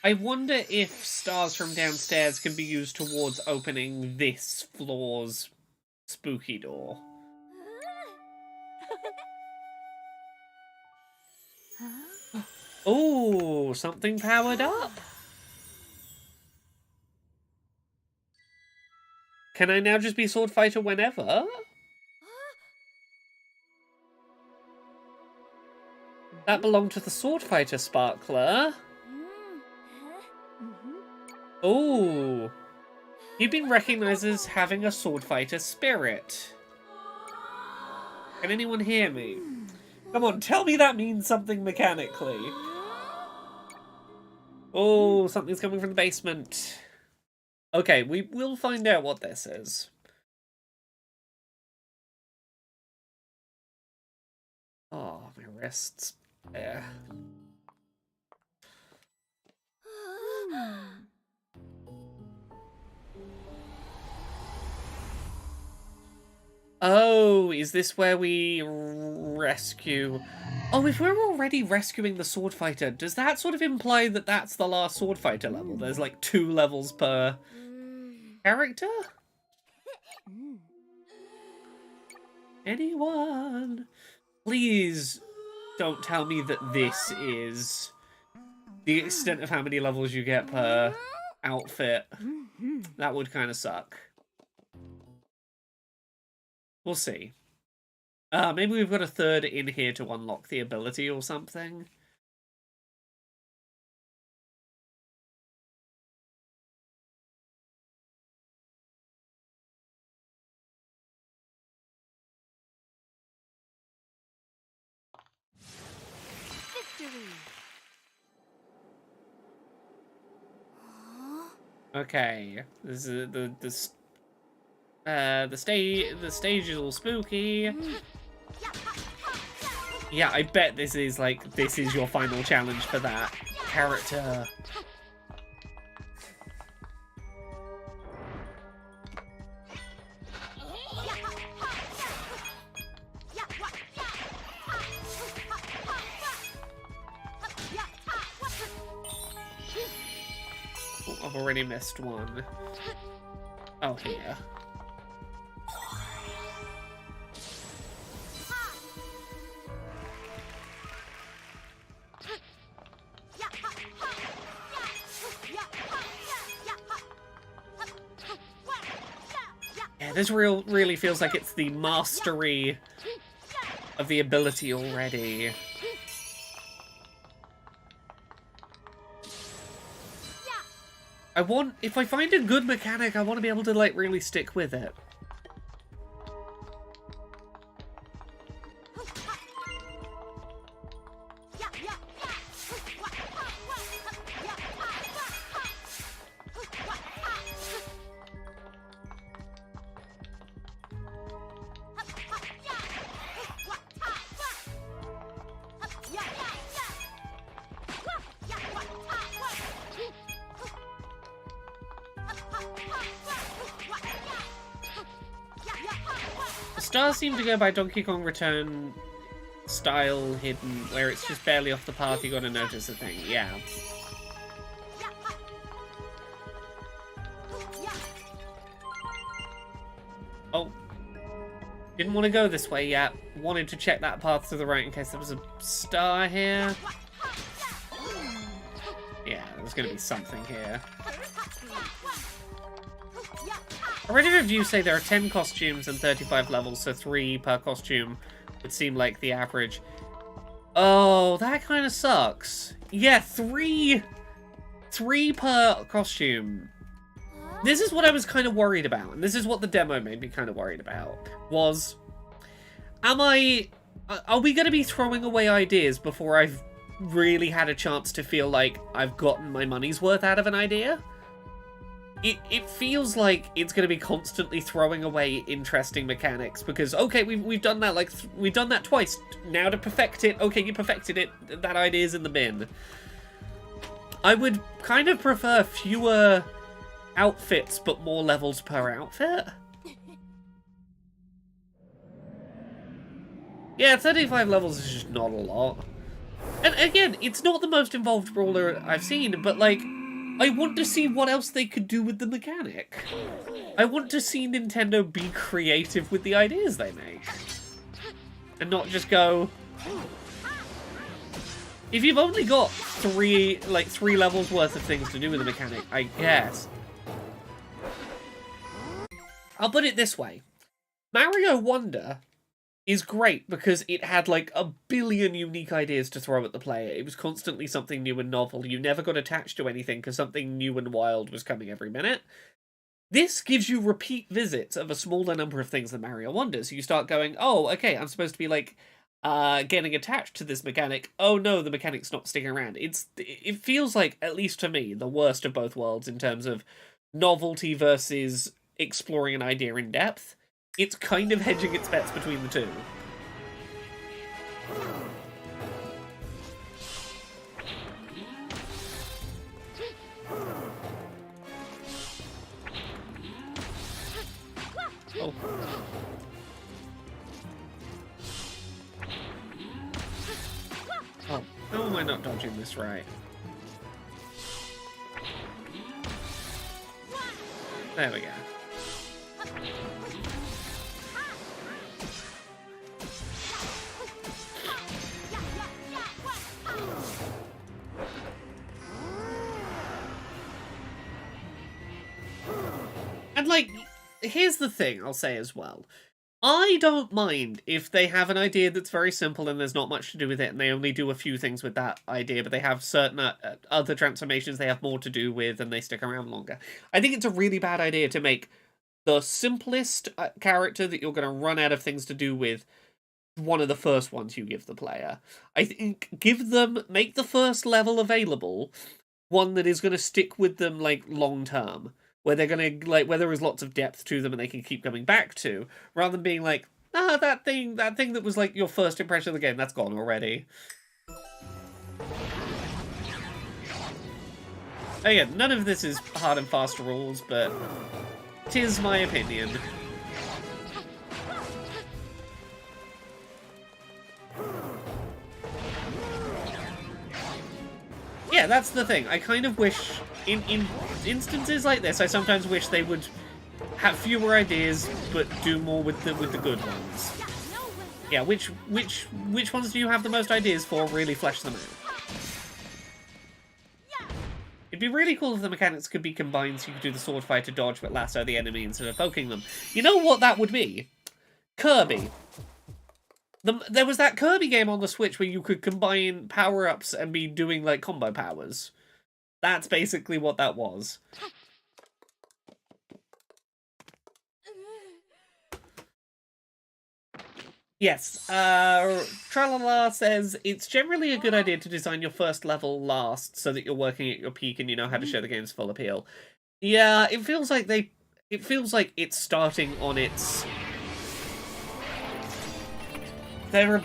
I wonder if stars from downstairs can be used towards opening this floor's spooky door. Oh, something powered up. Can I now just be sword fighter whenever? That belonged to the sword fighter sparkler. Oh, you've been recognized as having a sword fighter spirit. Can anyone hear me? Come on, tell me that means something mechanically. Oh, something's coming from the basement. Okay, we will find out what this is. Oh, my wrists. Yeah. Oh, is this where we rescue... Oh, if we're already rescuing the sword fighter, does that sort of imply that that's the last sword fighter level? There's like 2 levels per character? Anyone? Please don't tell me that this is the extent of how many levels you get per outfit. That would kind of suck. We'll see. Maybe we've got a third in here to unlock the ability or something. Victory. Okay, this is the stage is all spooky. Yeah, I bet this is your final challenge for that character. Oh, I've already missed one. Oh, here. Yeah, this really feels like it's the mastery of the ability already. If I find a good mechanic, I want to be able to, like, really stick with it. Stars seem to go by Donkey Kong Return style hidden, where it's just barely off the path, you gotta notice the thing, yeah. Oh. Didn't want to go this way yet. Wanted to check that path to the right in case there was a star here. Yeah, there's gonna be something here. I read a review say there are 10 costumes and 35 levels, so 3 per costume would seem like the average. Oh, that kind of sucks. Yeah, 3 per costume. This is what I was kind of worried about, and this is what the demo made me kind of worried about, was, are we going to be throwing away ideas before I've really had a chance to feel like I've gotten my money's worth out of an idea? It feels like it's going to be constantly throwing away interesting mechanics, because, okay, we've done that, like, we've done that twice. Now to perfect it, okay, you perfected it, that idea's in the bin. I would kind of prefer fewer outfits, but more levels per outfit. Yeah, 35 levels is just not a lot. And again, it's not the most involved brawler I've seen, but, like, I want to see what else they could do with the mechanic. I want to see Nintendo be creative with the ideas they make. And not just go... If you've only got three levels worth of things to do with the mechanic, I guess. I'll put it this way. Mario Wonder is great because it had like a billion unique ideas to throw at the player. It was constantly something new and novel. You never got attached to anything because something new and wild was coming every minute. This gives you repeat visits of a smaller number of things than Mario Wonder. So you start going, oh, okay, I'm supposed to be like getting attached to this mechanic. Oh no, the mechanic's not sticking around. It feels like, at least to me, the worst of both worlds in terms of novelty versus exploring an idea in depth. It's kind of hedging its bets between the two. Oh. Oh, how am I not dodging this right? There we go. And, like, here's the thing I'll say as well. I don't mind if they have an idea that's very simple and there's not much to do with it, and they only do a few things with that idea, but they have certain other transformations they have more to do with, and they stick around longer. I think it's a really bad idea to make the simplest character that you're going to run out of things to do with one of the first ones you give the player. I think make the first level available one that is going to stick with them, like, long term. Where they're gonna, like, where there is lots of depth to them and they can keep coming back to, rather than being like, that thing that was like your first impression of the game, that's gone already. Again, none of this is hard and fast rules, but 'tis my opinion. Yeah, that's the thing. I kind of wish, in instances like this, I sometimes wish they would have fewer ideas, but do more with the good ones. Yeah, which ones do you have the most ideas for? Really flesh them out. It'd be really cool if the mechanics could be combined so you could do the sword fight to dodge but lasso the enemy instead of poking them. You know what that would be? Kirby. There was that Kirby game on the Switch where you could combine power-ups and be doing, like, combo powers. That's basically what that was. Yes, Tralala says, it's generally a good idea to design your first level last so that you're working at your peak and you know how to show the game's full appeal. Yeah, it feels like it's starting on its... There are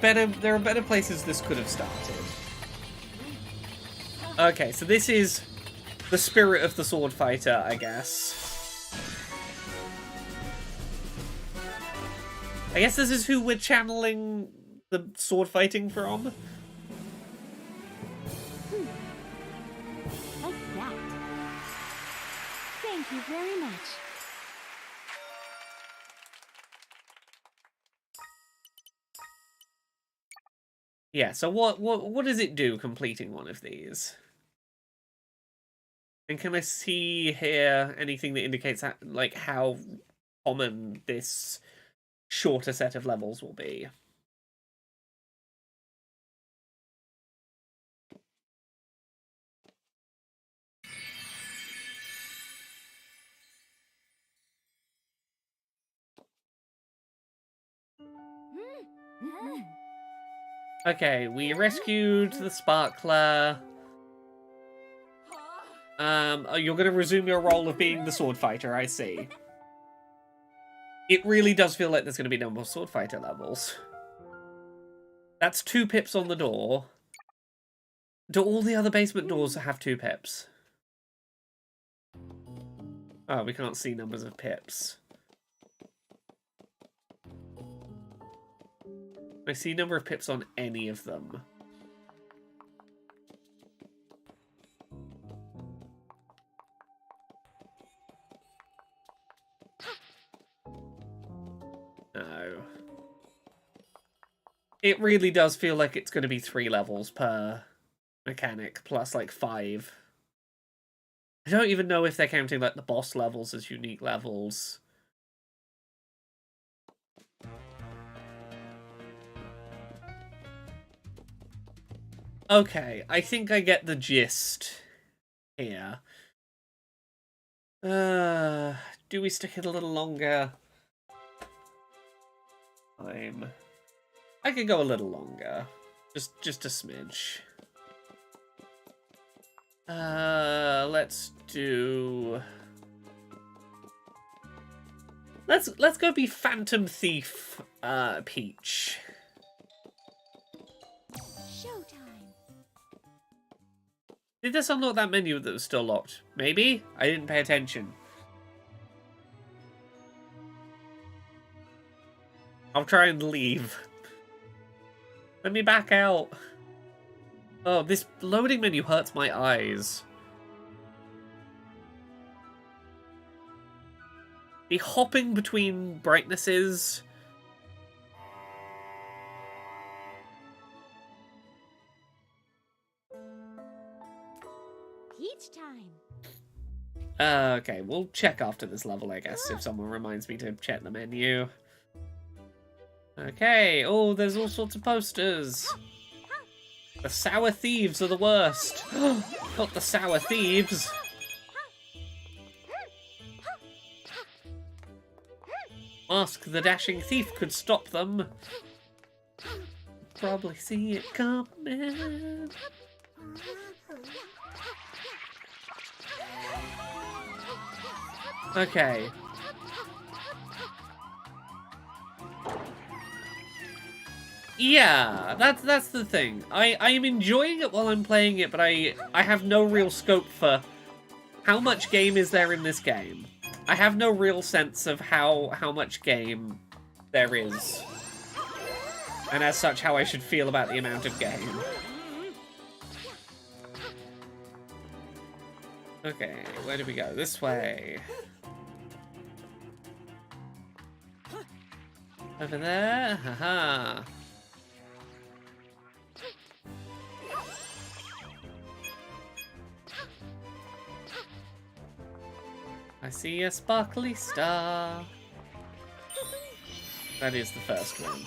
better places this could have started. Okay, so this is the spirit of the sword fighter, I guess. I guess this is who we're channeling the sword fighting from. Like that. Thank you very much. Yeah, so what does it do completing one of these? And can I see here anything that indicates that, like, how common this shorter set of levels will be. Okay, we rescued the Sparkler. Oh, you're going to resume your role of being the sword fighter, I see. It really does feel like there's going to be no more sword fighter levels. That's 2 pips on the door. Do all the other basement doors have 2 pips? Oh, we can't see numbers of pips. I see number of pips on any of them. No. It really does feel like it's going to be 3 levels per mechanic, plus like 5. I don't even know if they're counting like the boss levels as unique levels. Okay, I think I get the gist here. Do we stick it a little longer? I could go a little longer. Just a smidge. Let's do... Let's go be Phantom Thief, Peach. Showtime. Did this unlock that menu that was still locked? Maybe? I didn't pay attention. I'll try and leave. Let me back out. Oh, this loading menu hurts my eyes. The hopping between brightnesses. Peach time. Okay, we'll check after this level, I guess, if someone reminds me to check the menu. Okay, oh, there's all sorts of posters. The Sour Thieves are the worst. Not the Sour Thieves. Ask the dashing thief could stop them. Probably see it coming. Okay. Yeah, that's the thing. I am enjoying it while I'm playing it, but I have no real scope for how much game is there in this game. I have no real sense of how much game there is. And as such, how I should feel about the amount of game. Okay, where do we go? This way. Over there? Haha. I see a sparkly star. That is the first one.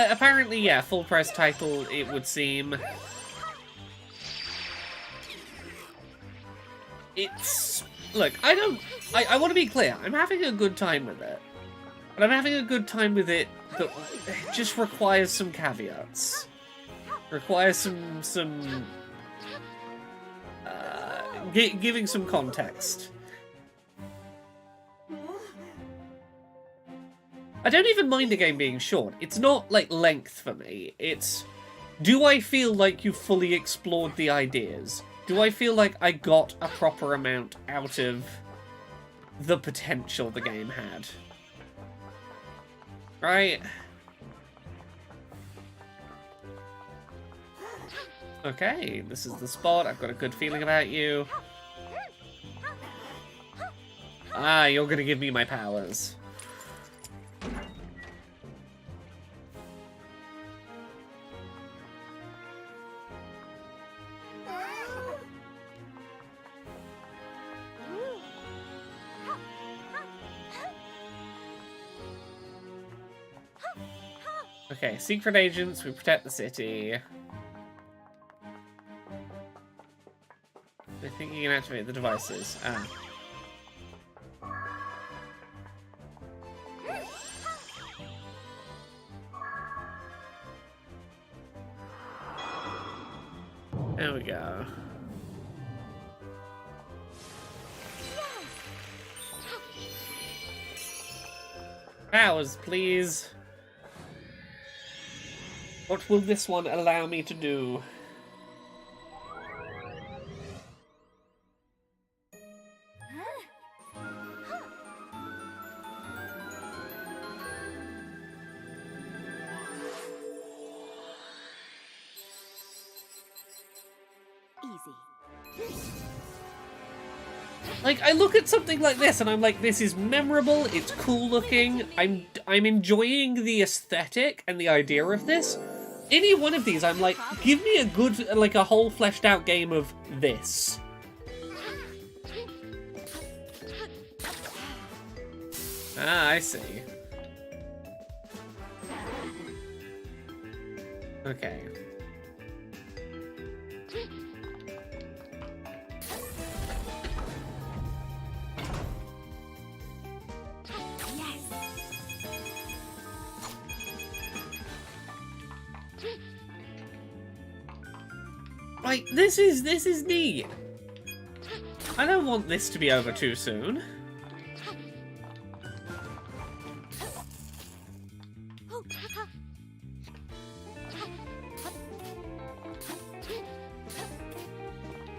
Apparently, yeah, full price title, it would seem. It's... Look, I want to be clear, I'm having a good time with it. But I'm having a good time with it that just requires some caveats. Requires giving some context. I don't even mind a game being short. It's not, like, length for me. It's, do I feel like you fully explored the ideas? Do I feel like I got a proper amount out of the potential the game had? Right? Okay, this is the spot. I've got a good feeling about you. Ah, you're gonna give me my powers. Okay, secret agents, we protect the city. I think you can activate the devices. Ah. There we go. Powers, please. What will this one allow me to do? Easy. Like, I look at something like this and I'm like, this is memorable, it's cool looking, I'm enjoying the aesthetic and the idea of this. Any one of these, I'm like, give me a good, like a whole fleshed out game of this. Ah, I see. Okay. Like, this is neat. I don't want this to be over too soon.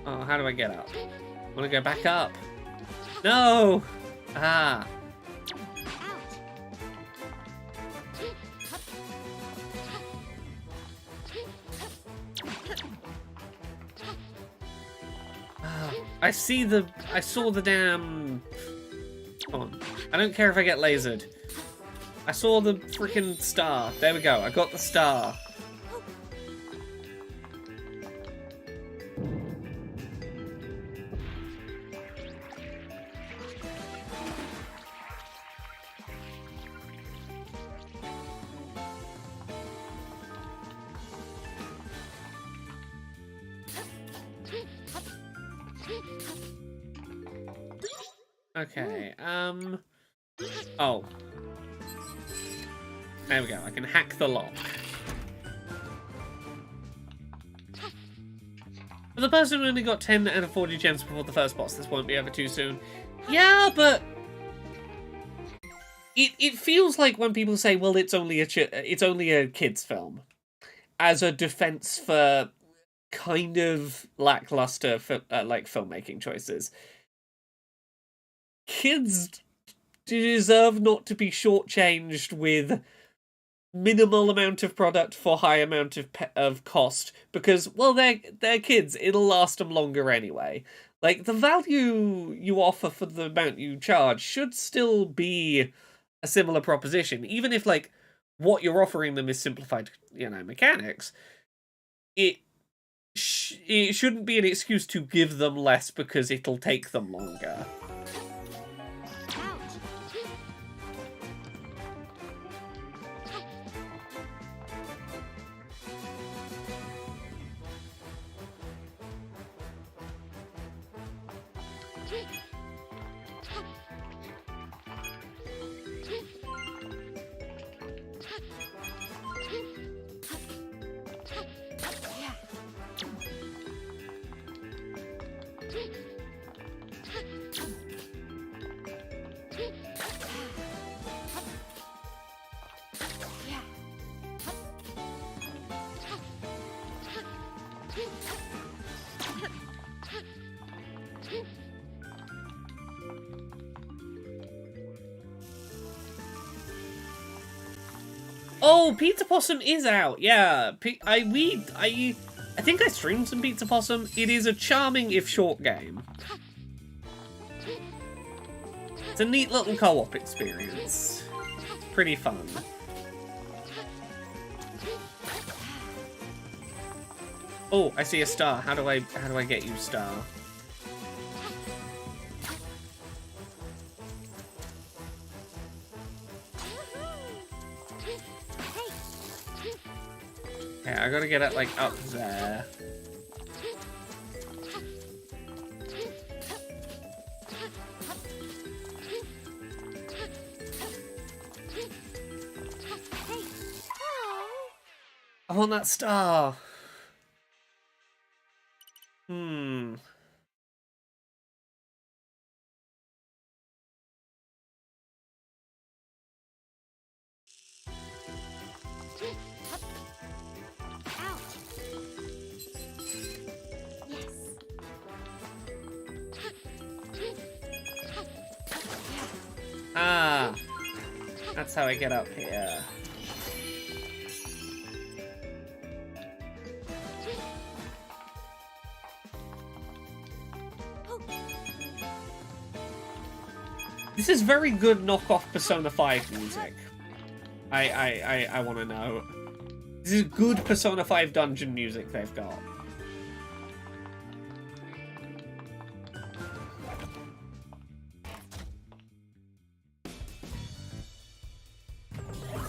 Oh, how do I get up? I want to go back up. No! Ah. I saw the damn... Come on. I don't care if I get lasered. I saw the freaking star. There we go. I got the star. Okay, oh. There we go, I can hack the lock. For the person who only got 10 out of 40 gems before the first boss, this won't be over too soon. Yeah, but... It feels like when people say, well, it's only a kid's film, as a defense for kind of lackluster, like, filmmaking choices. Kids deserve not to be shortchanged with minimal amount of product for high amount of cost because, well, they're kids. It'll last them longer anyway. Like, the value you offer for the amount you charge should still be a similar proposition, even if, like, what you're offering them is simplified, mechanics. It shouldn't be an excuse to give them less because it'll take them longer. Oh, Pizza Possum is out. Yeah, I think I streamed some Pizza Possum. It is a charming, if short, game. It's a neat little co-op experience. It's pretty fun. Oh, I see a star. How do I get you, star? Okay, I gotta get it, like, up there. I want that star. Hmm. Ah. That's how I get up here. This is very good knockoff Persona 5 music. I want to know. This is good Persona 5 dungeon music they've got.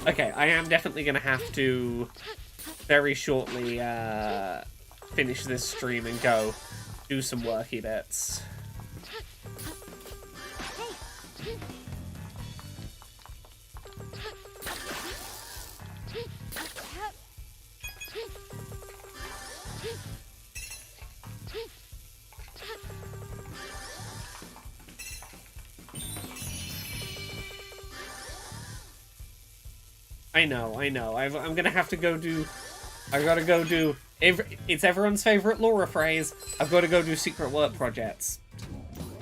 Okay, I am definitely going to have to very shortly finish this stream and go do some worky bits. I know. I'm gonna have to go do... I gotta go do... It's everyone's favorite Laura phrase. I've got to go do secret work projects.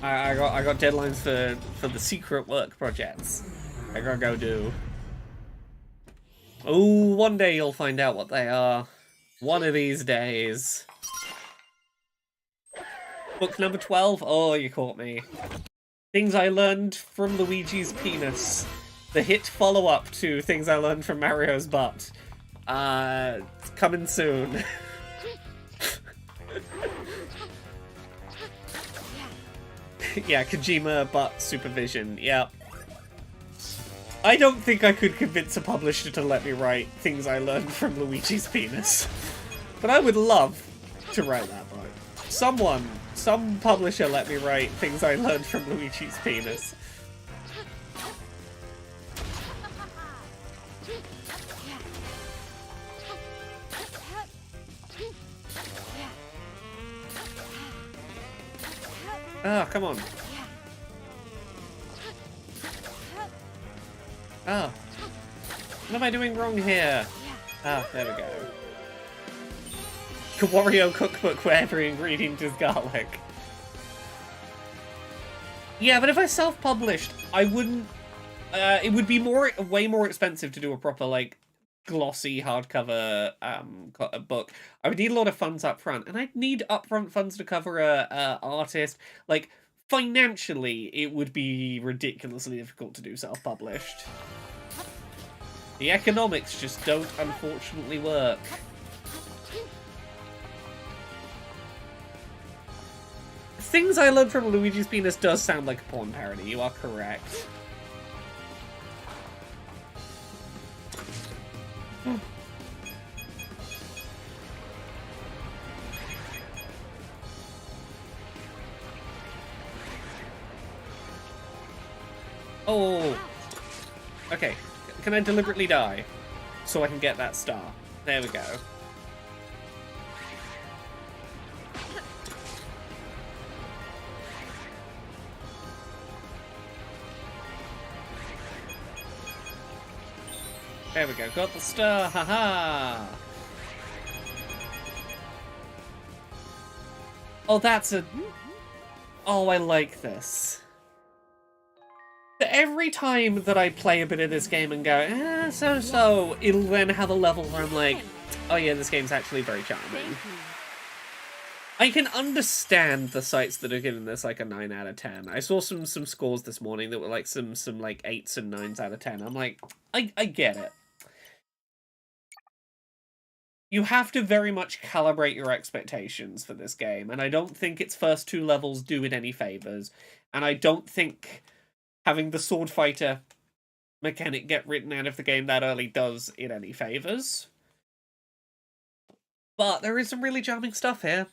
I got deadlines for the secret work projects. I gotta go do. Oh, one day you'll find out what they are. One of these days. Book number 12? Oh, you caught me. Things I learned from Luigi's penis. The hit follow-up to Things I Learned from Mario's Butt. Coming soon. Yeah, Kojima butt supervision, yep. I don't think I could convince a publisher to let me write Things I Learned from Luigi's Penis. But I would love to write that book. Some publisher let me write Things I Learned from Luigi's Penis. Oh, come on. Oh. What am I doing wrong here? Ah, there we go. Wario cookbook where every ingredient is garlic. Yeah, but if I self-published, I wouldn't... it would be way more expensive to do a proper, like, glossy hardcover book. I would need a lot of funds up front, and I'd need upfront funds to cover a artist. Like, financially, it would be ridiculously difficult to do self-published. The economics just don't, unfortunately, work. Things I Learned from Luigi's Penis does sound like a porn parody, you are correct. Oh! Okay, can I deliberately die? So I can get that star. There we go. There we go, got the star, haha! Oh, that's a... Oh, I like this. Every time that I play a bit of this game and go, so-so, it'll then have a level where I'm like, oh yeah, this game's actually very charming. I can understand the sites that are giving this like a 9 out of 10. I saw some scores this morning that were like some like 8s and 9s out of 10. I'm like, I get it. You have to very much calibrate your expectations for this game, and I don't think its first 2 levels do it any favors, and I don't think having the sword fighter mechanic get written out of the game that early does it any favors. But there is some really charming stuff here.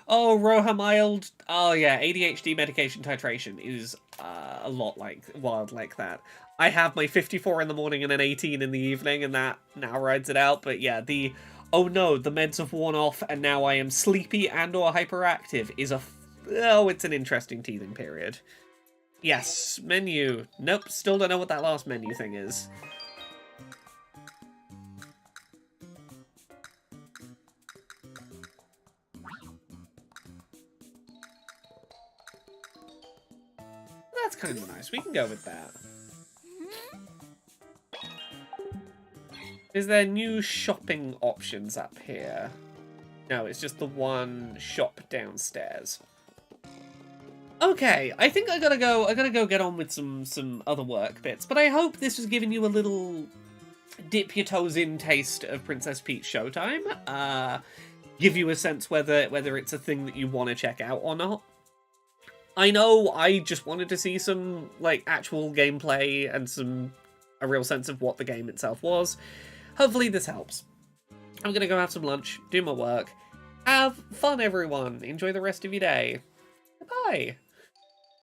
Oh, Roha mild. Oh yeah, ADHD medication titration is a lot like wild like that. I have my 54 in the morning and an 18 in the evening, and that now rides it out. But yeah, the oh no, the meds have worn off, and now I am sleepy and/or hyperactive is oh, it's an interesting teething period. Yes, menu. Nope, still don't know what that last menu thing is. That's kind of nice. We can go with that. Is there new shopping options up here? No, it's just the one shop downstairs. Okay, I think I gotta go get on with some other work bits, but I hope this has given you a little dip your toes in taste of Princess Peach Showtime. Give you a sense whether it's a thing that you want to check out or not. I know I just wanted to see some, like, actual gameplay and a real sense of what the game itself was. Hopefully this helps. I'm gonna go have some lunch, do my work. Have fun, everyone. Enjoy the rest of your day. Bye.